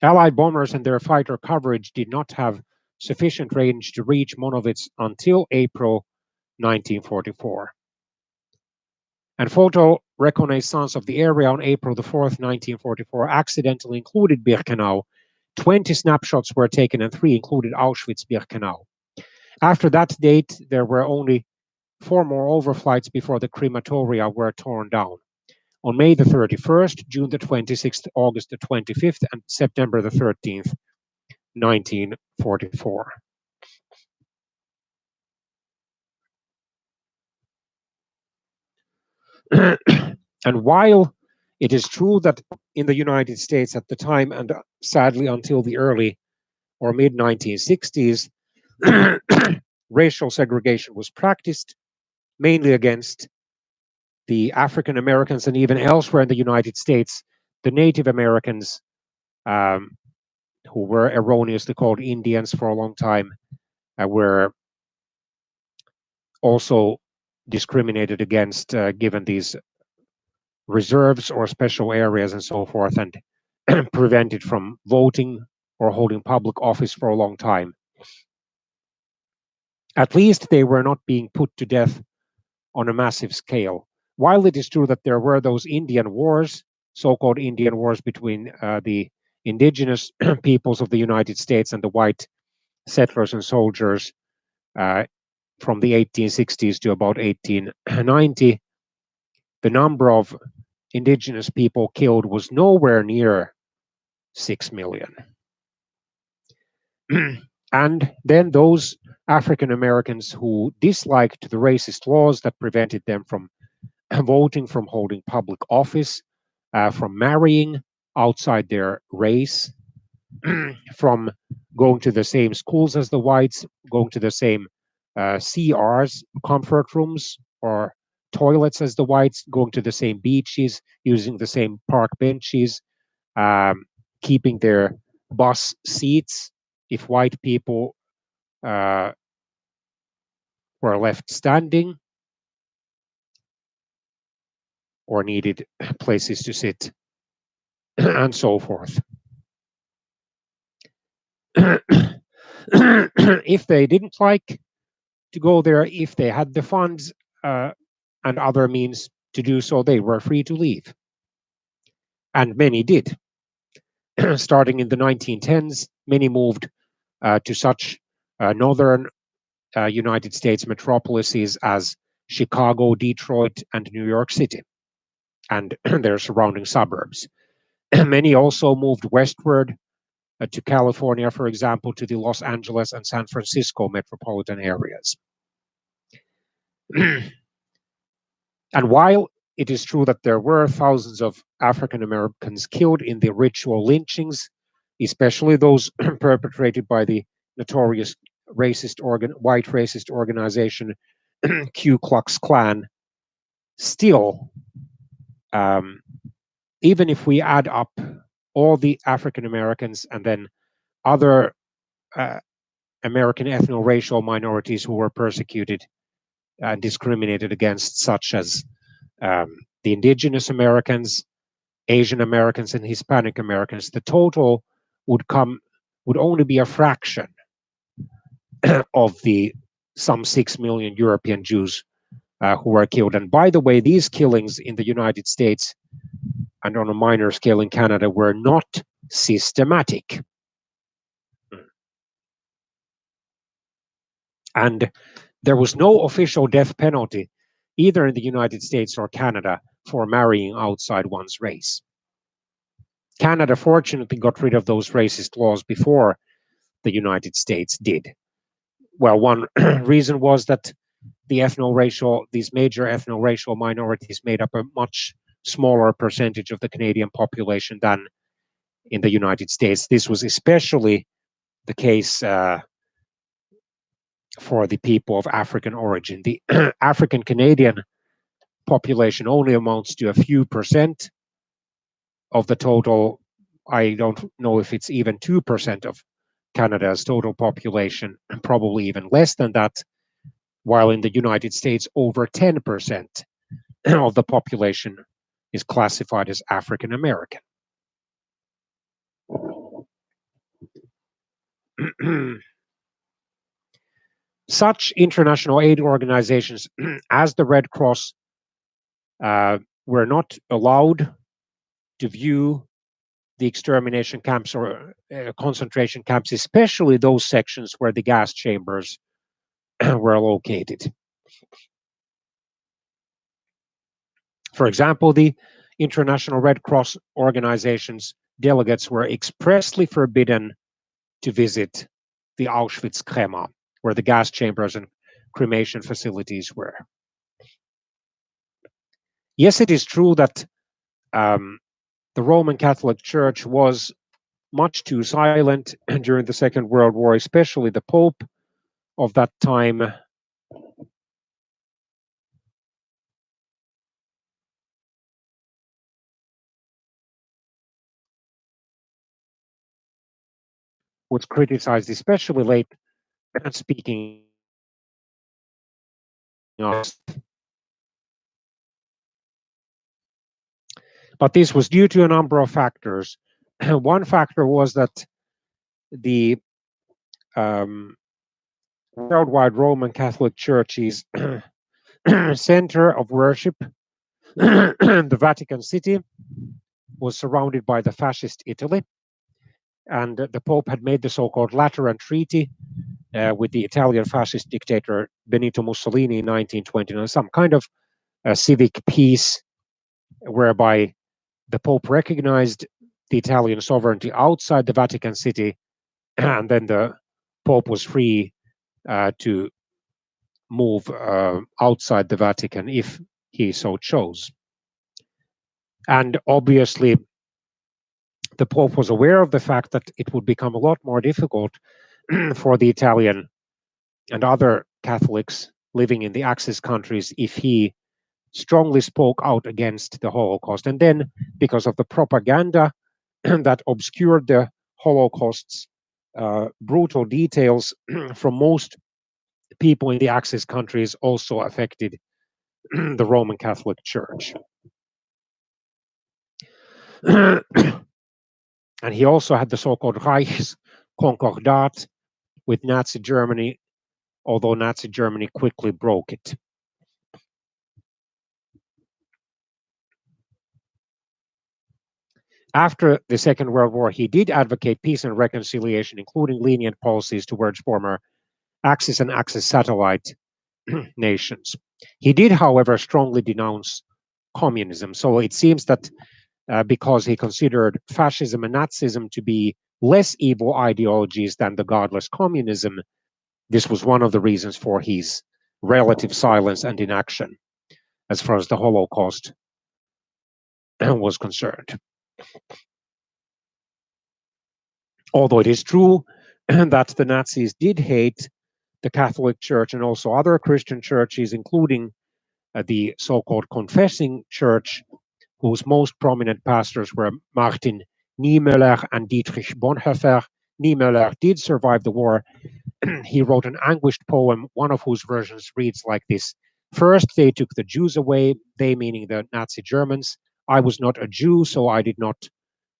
Allied bombers and their fighter coverage did not have sufficient range to reach Monowitz until April 1944. And photo reconnaissance of the area on April the 4th, 1944 accidentally included Birkenau. 20 snapshots were taken and 3 included Auschwitz-Birkenau. After that date, there were only 4 more overflights before the crematoria were torn down. On May the 31st, June the 26th, August the 25th, and September the 13th, 1944. And while it is true that in the United States at the time, and sadly until the early or mid 1960s, racial segregation was practiced, mainly against the African Americans, and even elsewhere in the United States, the Native Americans, who were erroneously called Indians for a long time, were also discriminated against, given these reserves or special areas and so forth, and prevented from voting or holding public office for a long time. At least they were not being put to death on a massive scale. While it is true that there were those Indian wars, so-called Indian wars between the indigenous peoples of the United States and the white settlers and soldiers uh, from the 1860s to about 1890, the number of indigenous people killed was nowhere near 6 million. And then those African Americans who disliked the racist laws that prevented them from voting, from holding public office, from marrying outside their race, from going to the same schools as the whites, going to the same CRs, comfort rooms, or toilets as the whites, going to the same beaches, using the same park benches, keeping their bus seats. If white people uh, were left standing or needed places to sit, and so forth. If they didn't like to go there, if they had the funds and other means to do so, they were free to leave. And many did. Starting in the 1910s, many moved to such northern United States metropolises as Chicago, Detroit, and New York City, and their surrounding suburbs. Many also moved westward to California, for example, to the Los Angeles and San Francisco metropolitan areas. And while it is true that there were thousands of African Americans killed in the ritual lynchings, especially those perpetrated by the notorious white racist organization Ku Klux Klan, still, um, even if we add up all the African Americans and then other uh, American ethno-racial minorities who were persecuted and discriminated against, such as the indigenous Americans, Asian Americans, and Hispanic Americans, the total would only be a fraction of the some 6 million European Jews who were killed. And by the way, these killings in the United States and on a minor scale in Canada were not systematic. And there was no official death penalty, either in the United States or Canada, for marrying outside one's race. Canada fortunately got rid of those racist laws before the United States did. Well, one reason was that these major ethno-racial minorities made up a much smaller percentage of the Canadian population than in the United States. This was especially the case for the people of African origin. The African Canadian population only amounts to a few percent of the total. I don't know if it's even 2% of Canada's total population, and probably even less than that, while in the United States, over 10% of the population is classified as African American. Such international aid organizations as the Red Cross were not allowed to view the extermination camps or concentration camps, especially those sections where the gas chambers were located. For example, the International Red Cross organization's delegates were expressly forbidden to visit the Auschwitz Krema, where the gas chambers and cremation facilities were. Yes, it is true that the Roman Catholic Church was much too silent during the Second World War, especially the Pope of that time. Was criticized, especially late speaking of. But this was due to a number of factors. One factor was that the worldwide Roman Catholic Church's center of worship, the Vatican City, was surrounded by the fascist Italy, and the Pope had made the so-called Lateran Treaty with the Italian fascist dictator Benito Mussolini in 1929, some kind of civic peace whereby the Pope recognized the Italian sovereignty outside the Vatican City, and then the Pope was free to move outside the Vatican if he so chose. And obviously, the Pope was aware of the fact that it would become a lot more difficult for the Italian and other Catholics living in the Axis countries if he strongly spoke out against the Holocaust. And then, because of the propaganda that obscured the Holocaust's brutal details from most people in the Axis countries, also affected the Roman Catholic Church. And he also had the so-called Reichskonkordat with Nazi Germany, although Nazi Germany quickly broke it. After the Second World War, he did advocate peace and reconciliation, including lenient policies towards former Axis and Axis satellite nations. He did, however, strongly denounce communism. So it seems that because he considered fascism and Nazism to be less evil ideologies than the godless communism, this was one of the reasons for his relative silence and inaction as far as the Holocaust was concerned. Although it is true that the Nazis did hate the Catholic Church and also other Christian churches, including the so-called confessing church, whose most prominent pastors were Martin Niemöller and Dietrich Bonhoeffer. Niemöller did survive the war. He wrote an anguished poem, one of whose versions reads like this: "First they took the Jews away, they meaning the Nazi Germans. I was not a Jew, so I did not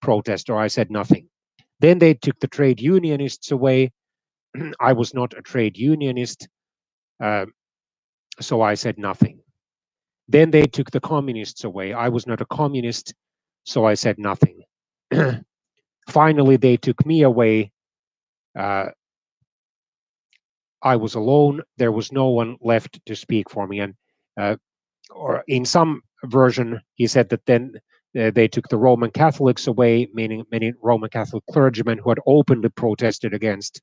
protest, or I said nothing. Then they took the trade unionists away. I was not a trade unionist, so I said nothing. Then they took the communists away. I was not a communist, so I said nothing. Finally, they took me away. I was alone. There was no one left to speak for me." And or in some version, he said that then they took the Roman Catholics away, meaning many Roman Catholic clergymen who had openly protested against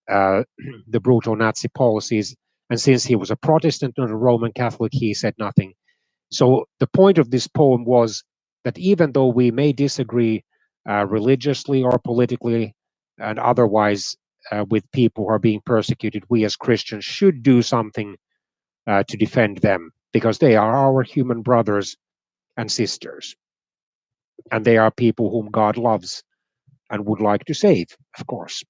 the brutal Nazi policies. And since he was a Protestant, not a Roman Catholic, he said nothing. So the point of this poem was that even though we may disagree religiously or politically and otherwise with people who are being persecuted, we as Christians should do something to defend them, because they are our human brothers and sisters. And they are people whom God loves and would like to save, of course.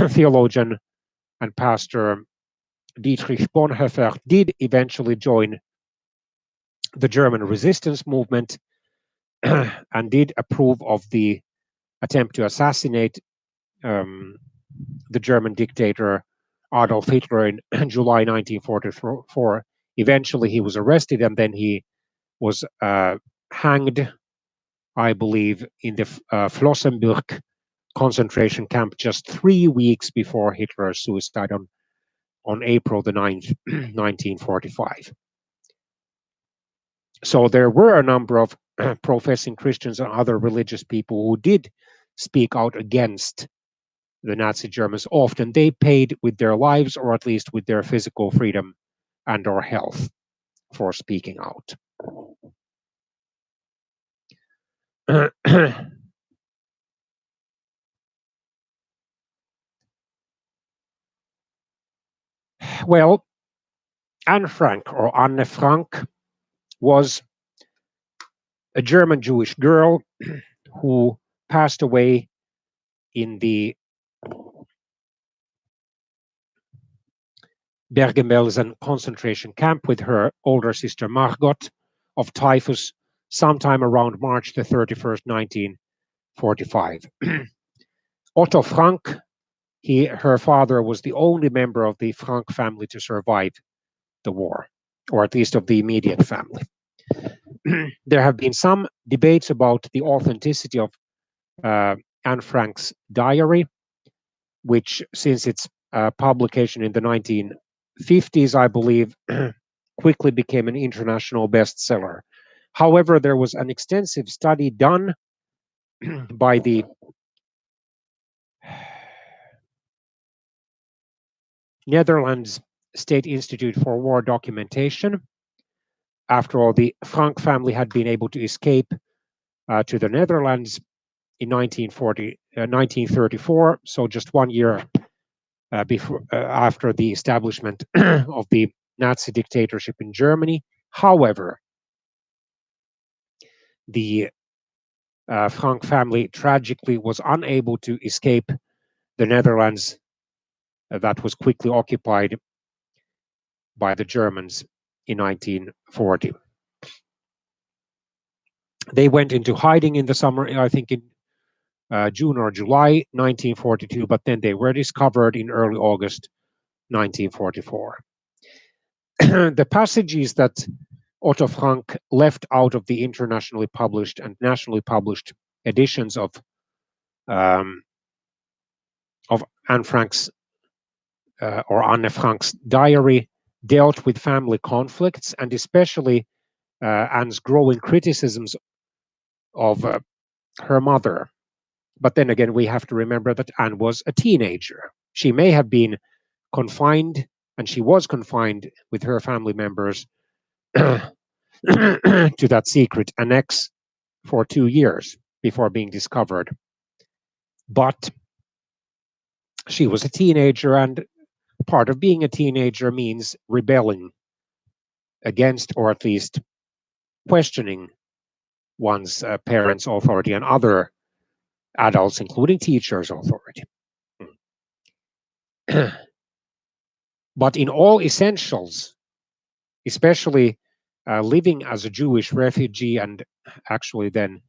Theologian and pastor Dietrich Bonhoeffer did eventually join the German resistance movement and did approve of the attempt to assassinate the German dictator Adolf Hitler in July 1944. Eventually, he was arrested and then he was hanged, I believe, in the Flossenbürg concentration camp just 3 weeks before Hitler's suicide on April the 9th, 1945. So there were a number of professing Christians and other religious people who did speak out against the Nazi Germans. Often they paid with their lives, or at least with their physical freedom and or health, for speaking out. Well, Anne Frank, or Anne Frank, was a German Jewish girl who passed away in the Bergen-Belsen concentration camp with her older sister Margot of typhus sometime around March the 31st, 1945. 1945. Otto Frank, her father was the only member of the Frank family to survive the war, or at least of the immediate family. There have been some debates about the authenticity of Anne Frank's diary, which, since its publication in the 1950s, I believe, quickly became an international bestseller. However, there was an extensive study done by the Netherlands State Institute for War Documentation. After all, the Frank family had been able to escape to the Netherlands in 1934, so just 1 year after the establishment of the Nazi dictatorship in Germany. However, the Frank family tragically was unable to escape the Netherlands that was quickly occupied by the Germans in 1940. They went into hiding in the summer, I think in June or July 1942, but then they were discovered in early August 1944. The passages that Otto Frank left out of the internationally published and nationally published editions of Anne Frank's or Anne Frank's diary dealt with family conflicts, and especially Anne's growing criticisms of her mother. But then again, we have to remember that Anne was a teenager. She may have been confined, and she was confined with her family members to that secret annex for 2 years before being discovered. But she was a teenager, and part of being a teenager means rebelling against, or at least questioning, one's parents' authority and other adults, including teachers' authority. But in all essentials, especially living as a Jewish refugee and actually then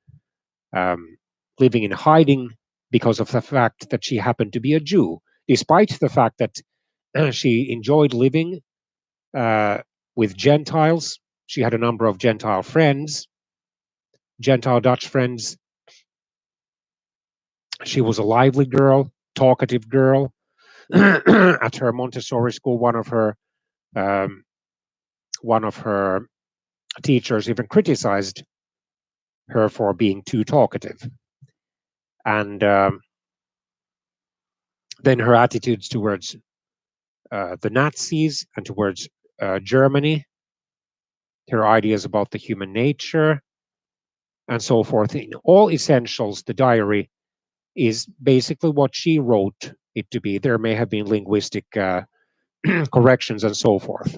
living in hiding because of the fact that she happened to be a Jew, despite the fact that she enjoyed living with Gentiles. She had a number of Gentile friends, Gentile Dutch friends. She was a lively girl, talkative girl. At her Montessori school, one of her teachers even criticized her for being too talkative. And then her attitudes towards the Nazis and towards Germany, her ideas about the human nature, and so forth. In all essentials, the diary is basically what she wrote it to be. There may have been linguistic corrections and so forth.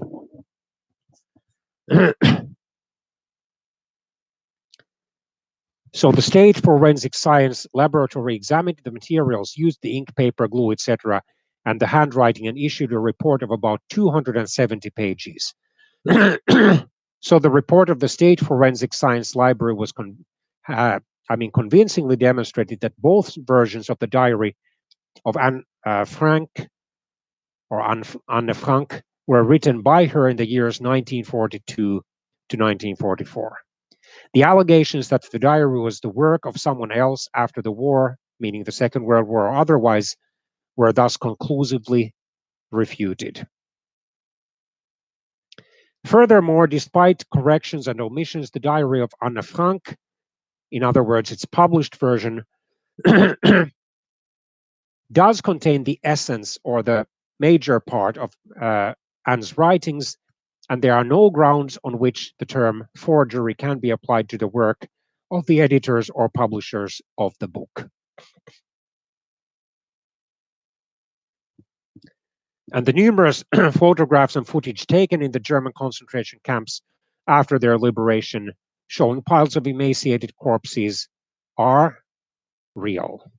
So the State Forensic Science Laboratory examined the materials, used the ink, paper, glue, etc., and the handwriting, and issued a report of about 270 pages. So the report of the State Forensic Science Library was convincingly demonstrated that both versions of the diary of Anne Frank or Anne Frank were written by her in the years 1942 to 1944. The allegations that the diary was the work of someone else after the war, meaning the Second World War or otherwise, were thus conclusively refuted. Furthermore, despite corrections and omissions, the diary of Anne Frank, in other words, its published version, does contain the essence or the major part of Anne's writings, and there are no grounds on which the term forgery can be applied to the work of the editors or publishers of the book. And the numerous photographs and footage taken in the German concentration camps after their liberation, showing piles of emaciated corpses, are real.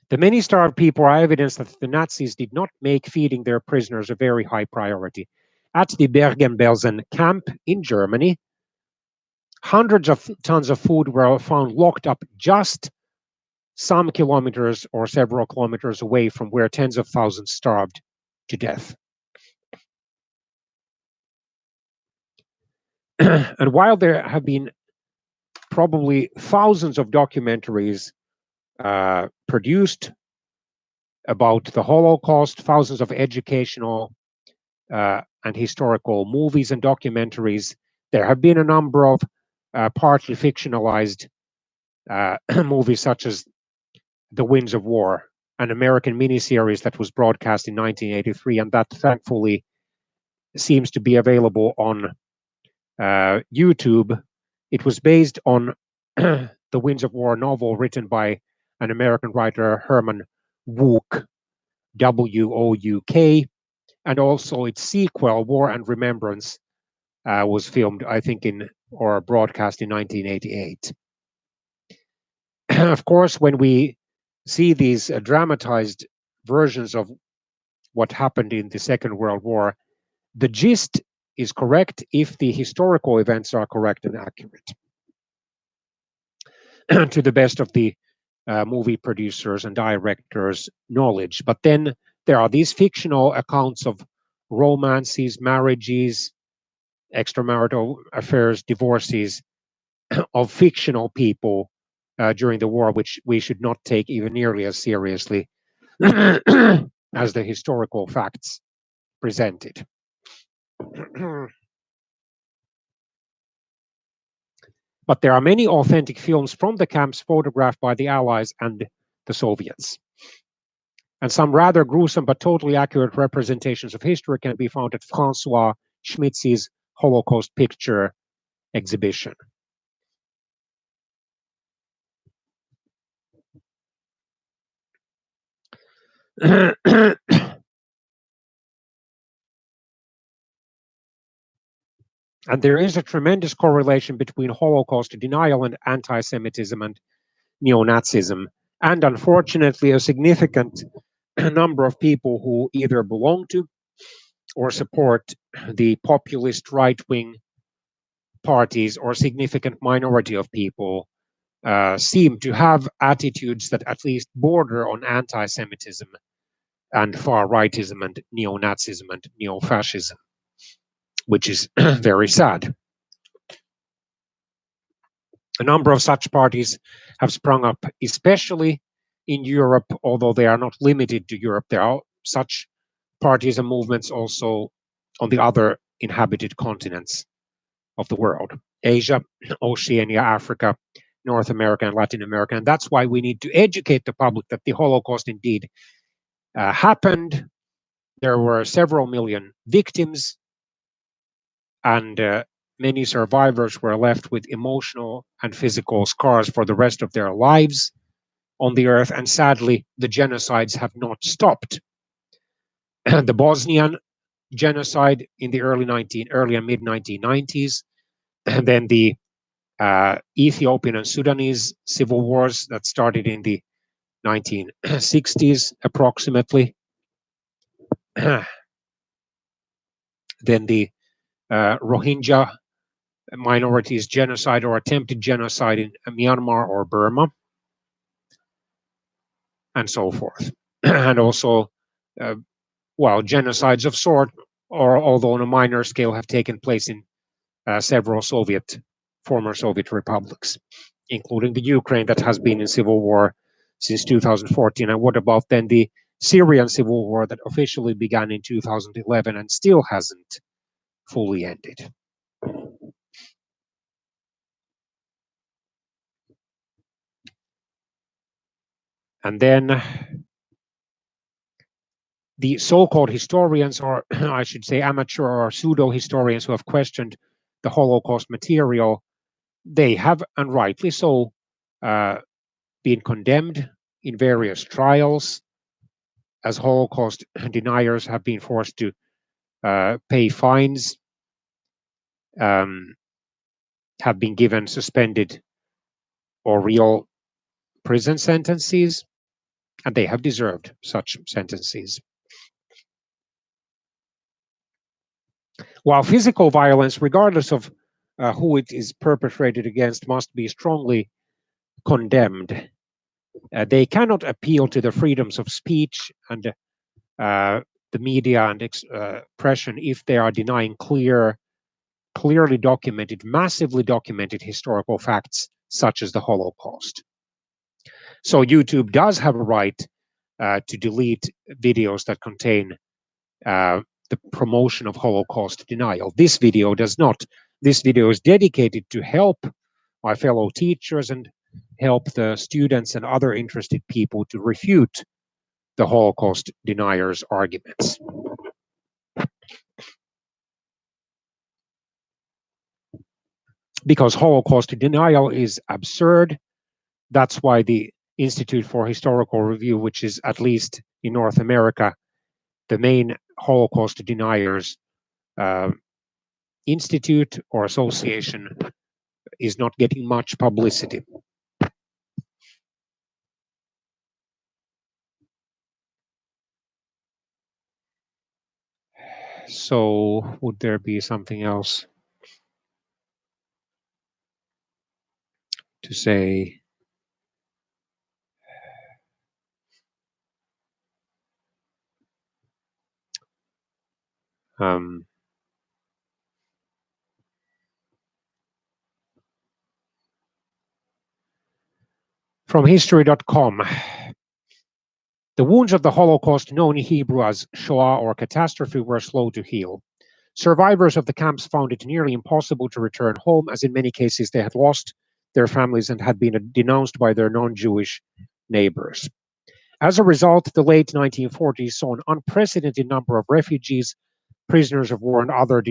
The The many starved people are evidence that the Nazis did not make feeding their prisoners a very high priority. At the Bergen-Belsen camp in Germany, hundreds of tons of food were found locked up just some kilometers or several kilometers away from where tens of thousands starved to death. And while there have been probably thousands of documentaries produced about the Holocaust, thousands of educational and historical movies and documentaries, there have been a number of partly fictionalized movies such as The Winds of War, an American miniseries that was broadcast in 1983, and that thankfully seems to be available on YouTube. It was based on The Winds of War novel written by an American writer, Herman Wouk, Wouk, and also its sequel, War and Remembrance, was filmed, I think, in or broadcast in 1988. Of course, when we see these dramatized versions of what happened in the Second World War, the gist is correct if the historical events are correct and accurate to the best of the movie producers and directors' knowledge. But then there are these fictional accounts of romances, marriages, extramarital affairs, divorces of fictional people during the war, which we should not take even nearly as seriously as the historical facts presented. But there are many authentic films from the camps photographed by the Allies and the Soviets. And some rather gruesome but totally accurate representations of history can be found at Francois Schmitz's Holocaust Picture exhibition. And there is a tremendous correlation between Holocaust denial and anti Semitism and neo Nazism. And unfortunately, a significant number of people who either belong to or support the populist right wing parties, or significant minority of people, seem to have attitudes that at least border on anti Semitism and far rightism and neo Nazism and neo fascism, which is very sad. A number of such parties have sprung up, especially in Europe, although they are not limited to Europe. There are such parties and movements also on the other inhabited continents of the world: Asia, Oceania, Africa, North America, and Latin America. And that's why we need to educate the public that the Holocaust indeed happened. There were several million victims, and many survivors were left with emotional and physical scars for the rest of their lives on the earth. And sadly, the genocides have not stopped. The Bosnian genocide in the early and mid 1990s, and then the Ethiopian and Sudanese civil wars that started in the 1960s approximately. Then the Rohingya minorities genocide or attempted genocide in Myanmar or Burma, and so forth. And also, genocides of sort, or although on a minor scale, have taken place in several former Soviet republics, including the Ukraine that has been in civil war since 2014. And what about then the Syrian civil war that officially began in 2011 and still hasn't fully ended? And then the so-called historians, or I should say amateur or pseudo-historians, who have questioned the Holocaust material, they have, and rightly so, been condemned in various trials, as Holocaust deniers have been forced to pay fines, have been given suspended or real prison sentences. and they have deserved such sentences. While physical violence, regardless of who it is perpetrated against, must be strongly condemned, they cannot appeal to the freedoms of speech and the media and expression if they are denying clearly documented, massively documented historical facts such as the Holocaust. So YouTube does have a right to delete videos that contain the promotion of Holocaust denial. This video does not. This video is dedicated to help my fellow teachers and help the students and other interested people to refute the Holocaust deniers' arguments. Because Holocaust denial is absurd, that's why the Institute for Historical Review, which is at least in North America, the main Holocaust deniers institute or association, is not getting much publicity. So would there be something else to say? From history.com, the wounds of the Holocaust, known in Hebrew as Shoah or catastrophe, were slow to heal. Survivors of the camps found it nearly impossible to return home, as in many cases they had lost their families and had been denounced by their non-Jewish neighbors. As a result, the late 1940s saw an unprecedented number of refugees, prisoners of war, and other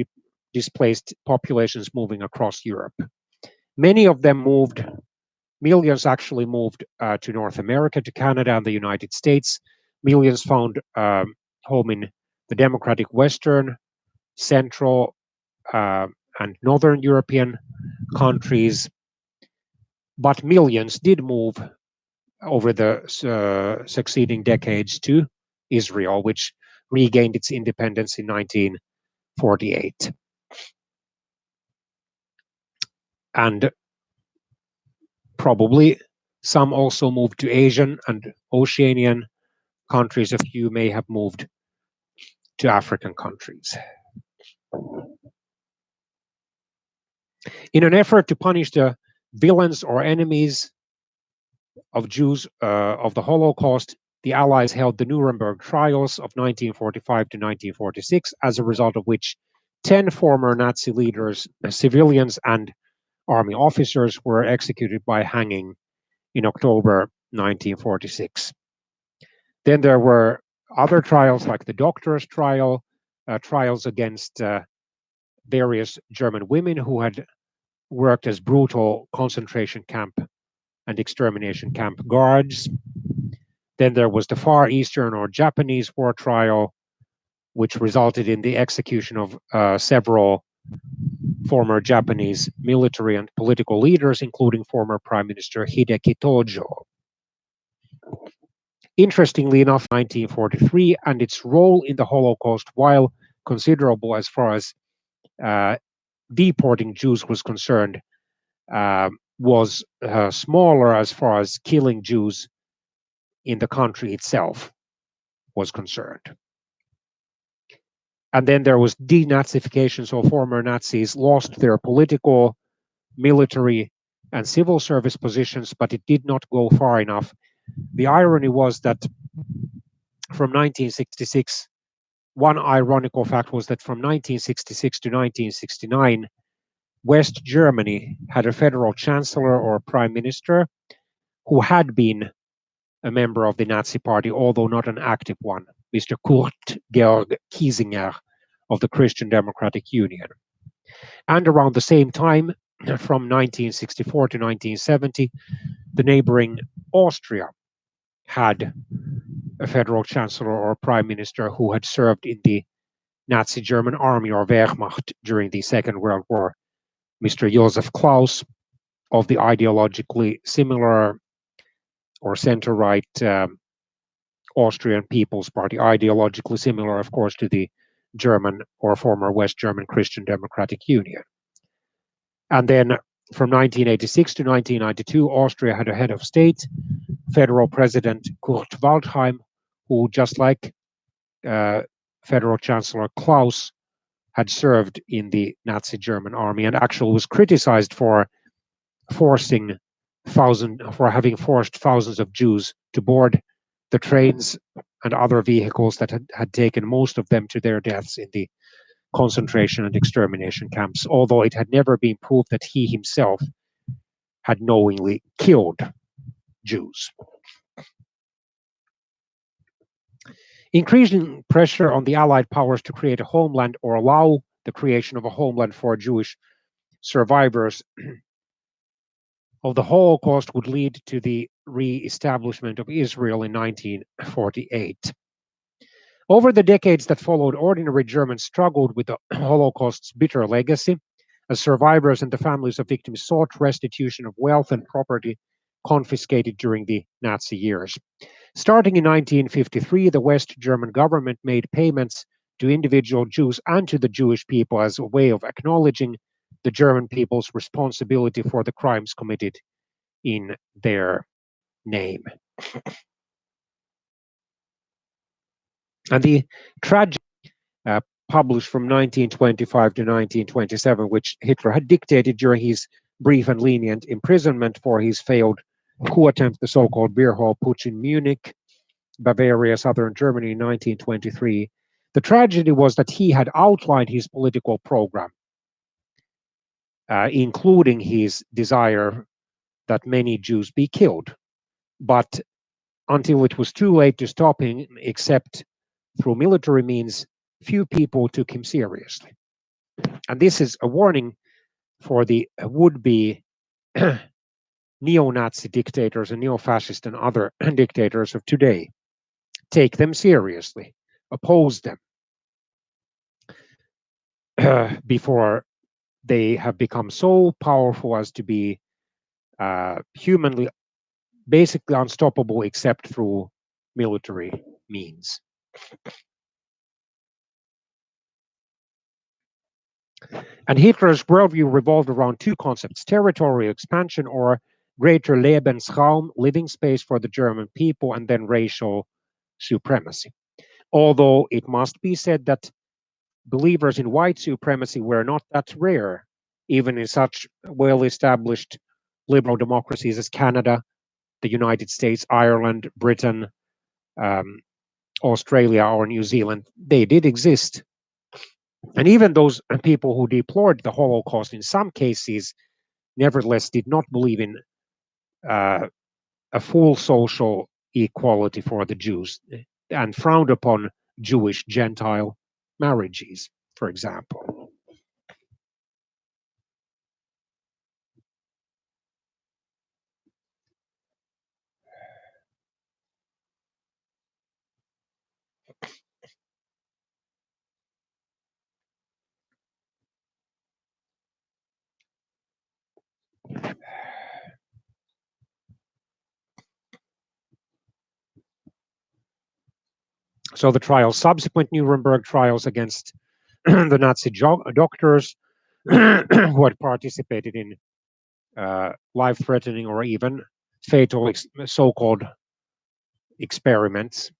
displaced populations moving across Europe. Many of them moved, millions actually moved to North America, to Canada and the United States. Millions found home in the democratic Western, Central, and Northern European countries. But millions did move over the succeeding decades to Israel, which regained its independence in 1948. And probably some also moved to Asian and Oceanian countries. A few may have moved to African countries. In an effort to punish the villains or enemies of Jews of the Holocaust, the Allies held the Nuremberg trials of 1945 to 1946, as a result of which 10 former Nazi leaders, civilians, and army officers were executed by hanging in October 1946. Then there were other trials like the Doctors' trial, trials against various German women who had worked as brutal concentration camp and extermination camp guards. Then there was the Far Eastern or Japanese war trial, which resulted in the execution of several former Japanese military and political leaders, including former Prime Minister Hideki Tojo. Interestingly enough, 1943 and its role in the Holocaust, while considerable as far as deporting Jews was concerned, was smaller as far as killing Jews in the country itself was concerned. And then there was denazification, so former Nazis lost their political, military, and civil service positions, but it did not go far enough. The irony was that from 1966, one ironical fact was that from 1966 to 1969, West Germany had a federal chancellor or prime minister who had been a member of the Nazi Party, although not an active one, Mr. Kurt Georg Kiesinger of the Christian Democratic Union. And around the same time, from 1964 to 1970, the neighboring Austria had a federal chancellor or prime minister who had served in the Nazi German army or Wehrmacht during the Second World War, Mr. Josef Klaus of the ideologically similar or center-right Austrian People's Party, ideologically similar, of course, to the German or former West German Christian Democratic Union. And then from 1986 to 1992, Austria had a head of state, Federal President Kurt Waldheim, who, just like Federal Chancellor Klaus, had served in the Nazi German army and actually was criticized for having forced thousands of Jews to board the trains and other vehicles that had taken most of them to their deaths in the concentration and extermination camps, although it had never been proved that he himself had knowingly killed Jews. Increasing pressure on the Allied powers to create a homeland or allow the creation of a homeland for Jewish survivors of the Holocaust would lead to the re-establishment of Israel in 1948. Over the decades that followed, ordinary Germans struggled with the Holocaust's bitter legacy, as survivors and the families of victims sought restitution of wealth and property confiscated during the Nazi years. Starting in 1953, the West German government made payments to individual Jews and to the Jewish people as a way of acknowledging the German people's responsibility for the crimes committed in their name. And the tragedy published from 1925 to 1927, which Hitler had dictated during his brief and lenient imprisonment for his failed coup attempt, the so-called beer hall putsch in Munich, Bavaria, southern Germany in 1923. The tragedy was that he had outlined his political program, including his desire that many Jews be killed. But until it was too late to stop him, except through military means, few people took him seriously. And this is a warning for the would-be neo-Nazi dictators and neo-fascist and other dictators of today. Take them seriously, oppose them before they have become so powerful as to be humanly, basically unstoppable except through military means. And Hitler's worldview revolved around two concepts: territorial expansion, or greater Lebensraum, living space for the German people, and then racial supremacy. Although it must be said that believers in white supremacy were not that rare, even in such well-established liberal democracies as Canada, the United States, Ireland, Britain, Australia, or New Zealand. They did exist. And even those people who deplored the Holocaust in some cases, nevertheless, did not believe in a full social equality for the Jews and frowned upon Jewish Gentile marriages, for example. So the trials, subsequent Nuremberg trials against the Nazi doctors who had participated in life-threatening or even fatal so-called experiments.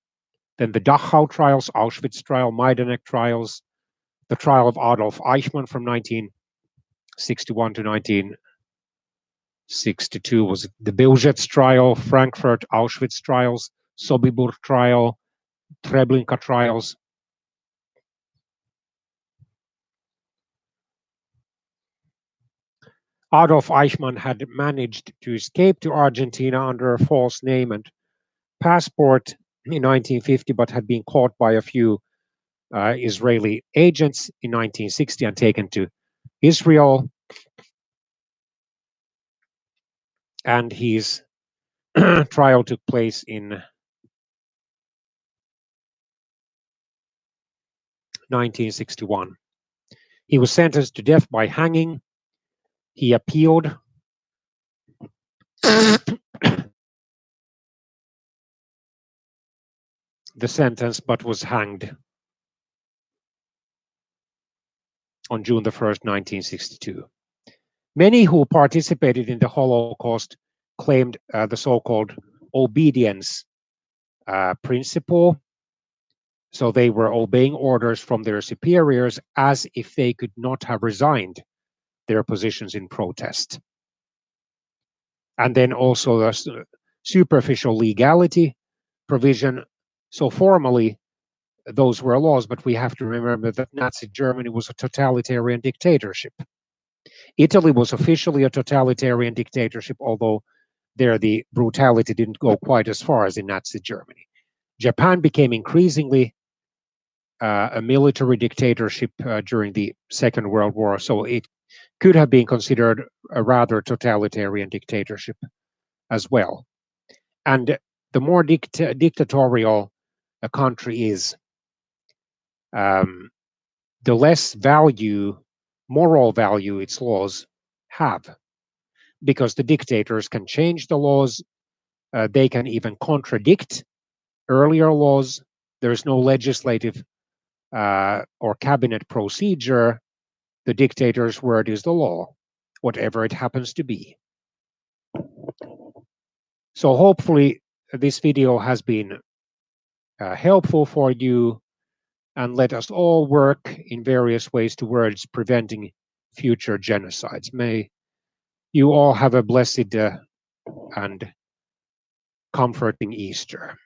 Then the Dachau trials, Auschwitz trial, Majdanek trials, the trial of Adolf Eichmann from 1961 to 1962 was the Biljet's trial, Frankfurt, Auschwitz trials, Sobibor trial, Treblinka trials. Adolf Eichmann had managed to escape to Argentina under a false name and passport in 1950, but had been caught by a few Israeli agents in 1960 and taken to Israel. And his trial took place in 1961. He was sentenced to death by hanging. He appealed. the sentence but was hanged on June the 1st, 1962. Many who participated in the Holocaust claimed the so-called obedience principle. So they were obeying orders from their superiors as if they could not have resigned their positions in protest. And then also the superficial legality provision. So formally, those were laws, but we have to remember that Nazi Germany was a totalitarian dictatorship. Italy was officially a totalitarian dictatorship, although there the brutality didn't go quite as far as in Nazi Germany. Japan became increasingly a military dictatorship during the Second World War, so it could have been considered a rather totalitarian dictatorship as well. And the more dictatorial a country is, the less value, moral value, its laws have, because the dictators can change the laws, they can even contradict earlier laws. There's no legislative or cabinet procedure. The dictator's word is the law, whatever it happens to be. So hopefully this video has been helpful for you, and let us all work in various ways towards preventing future genocides. May you all have a blessed and comforting Easter.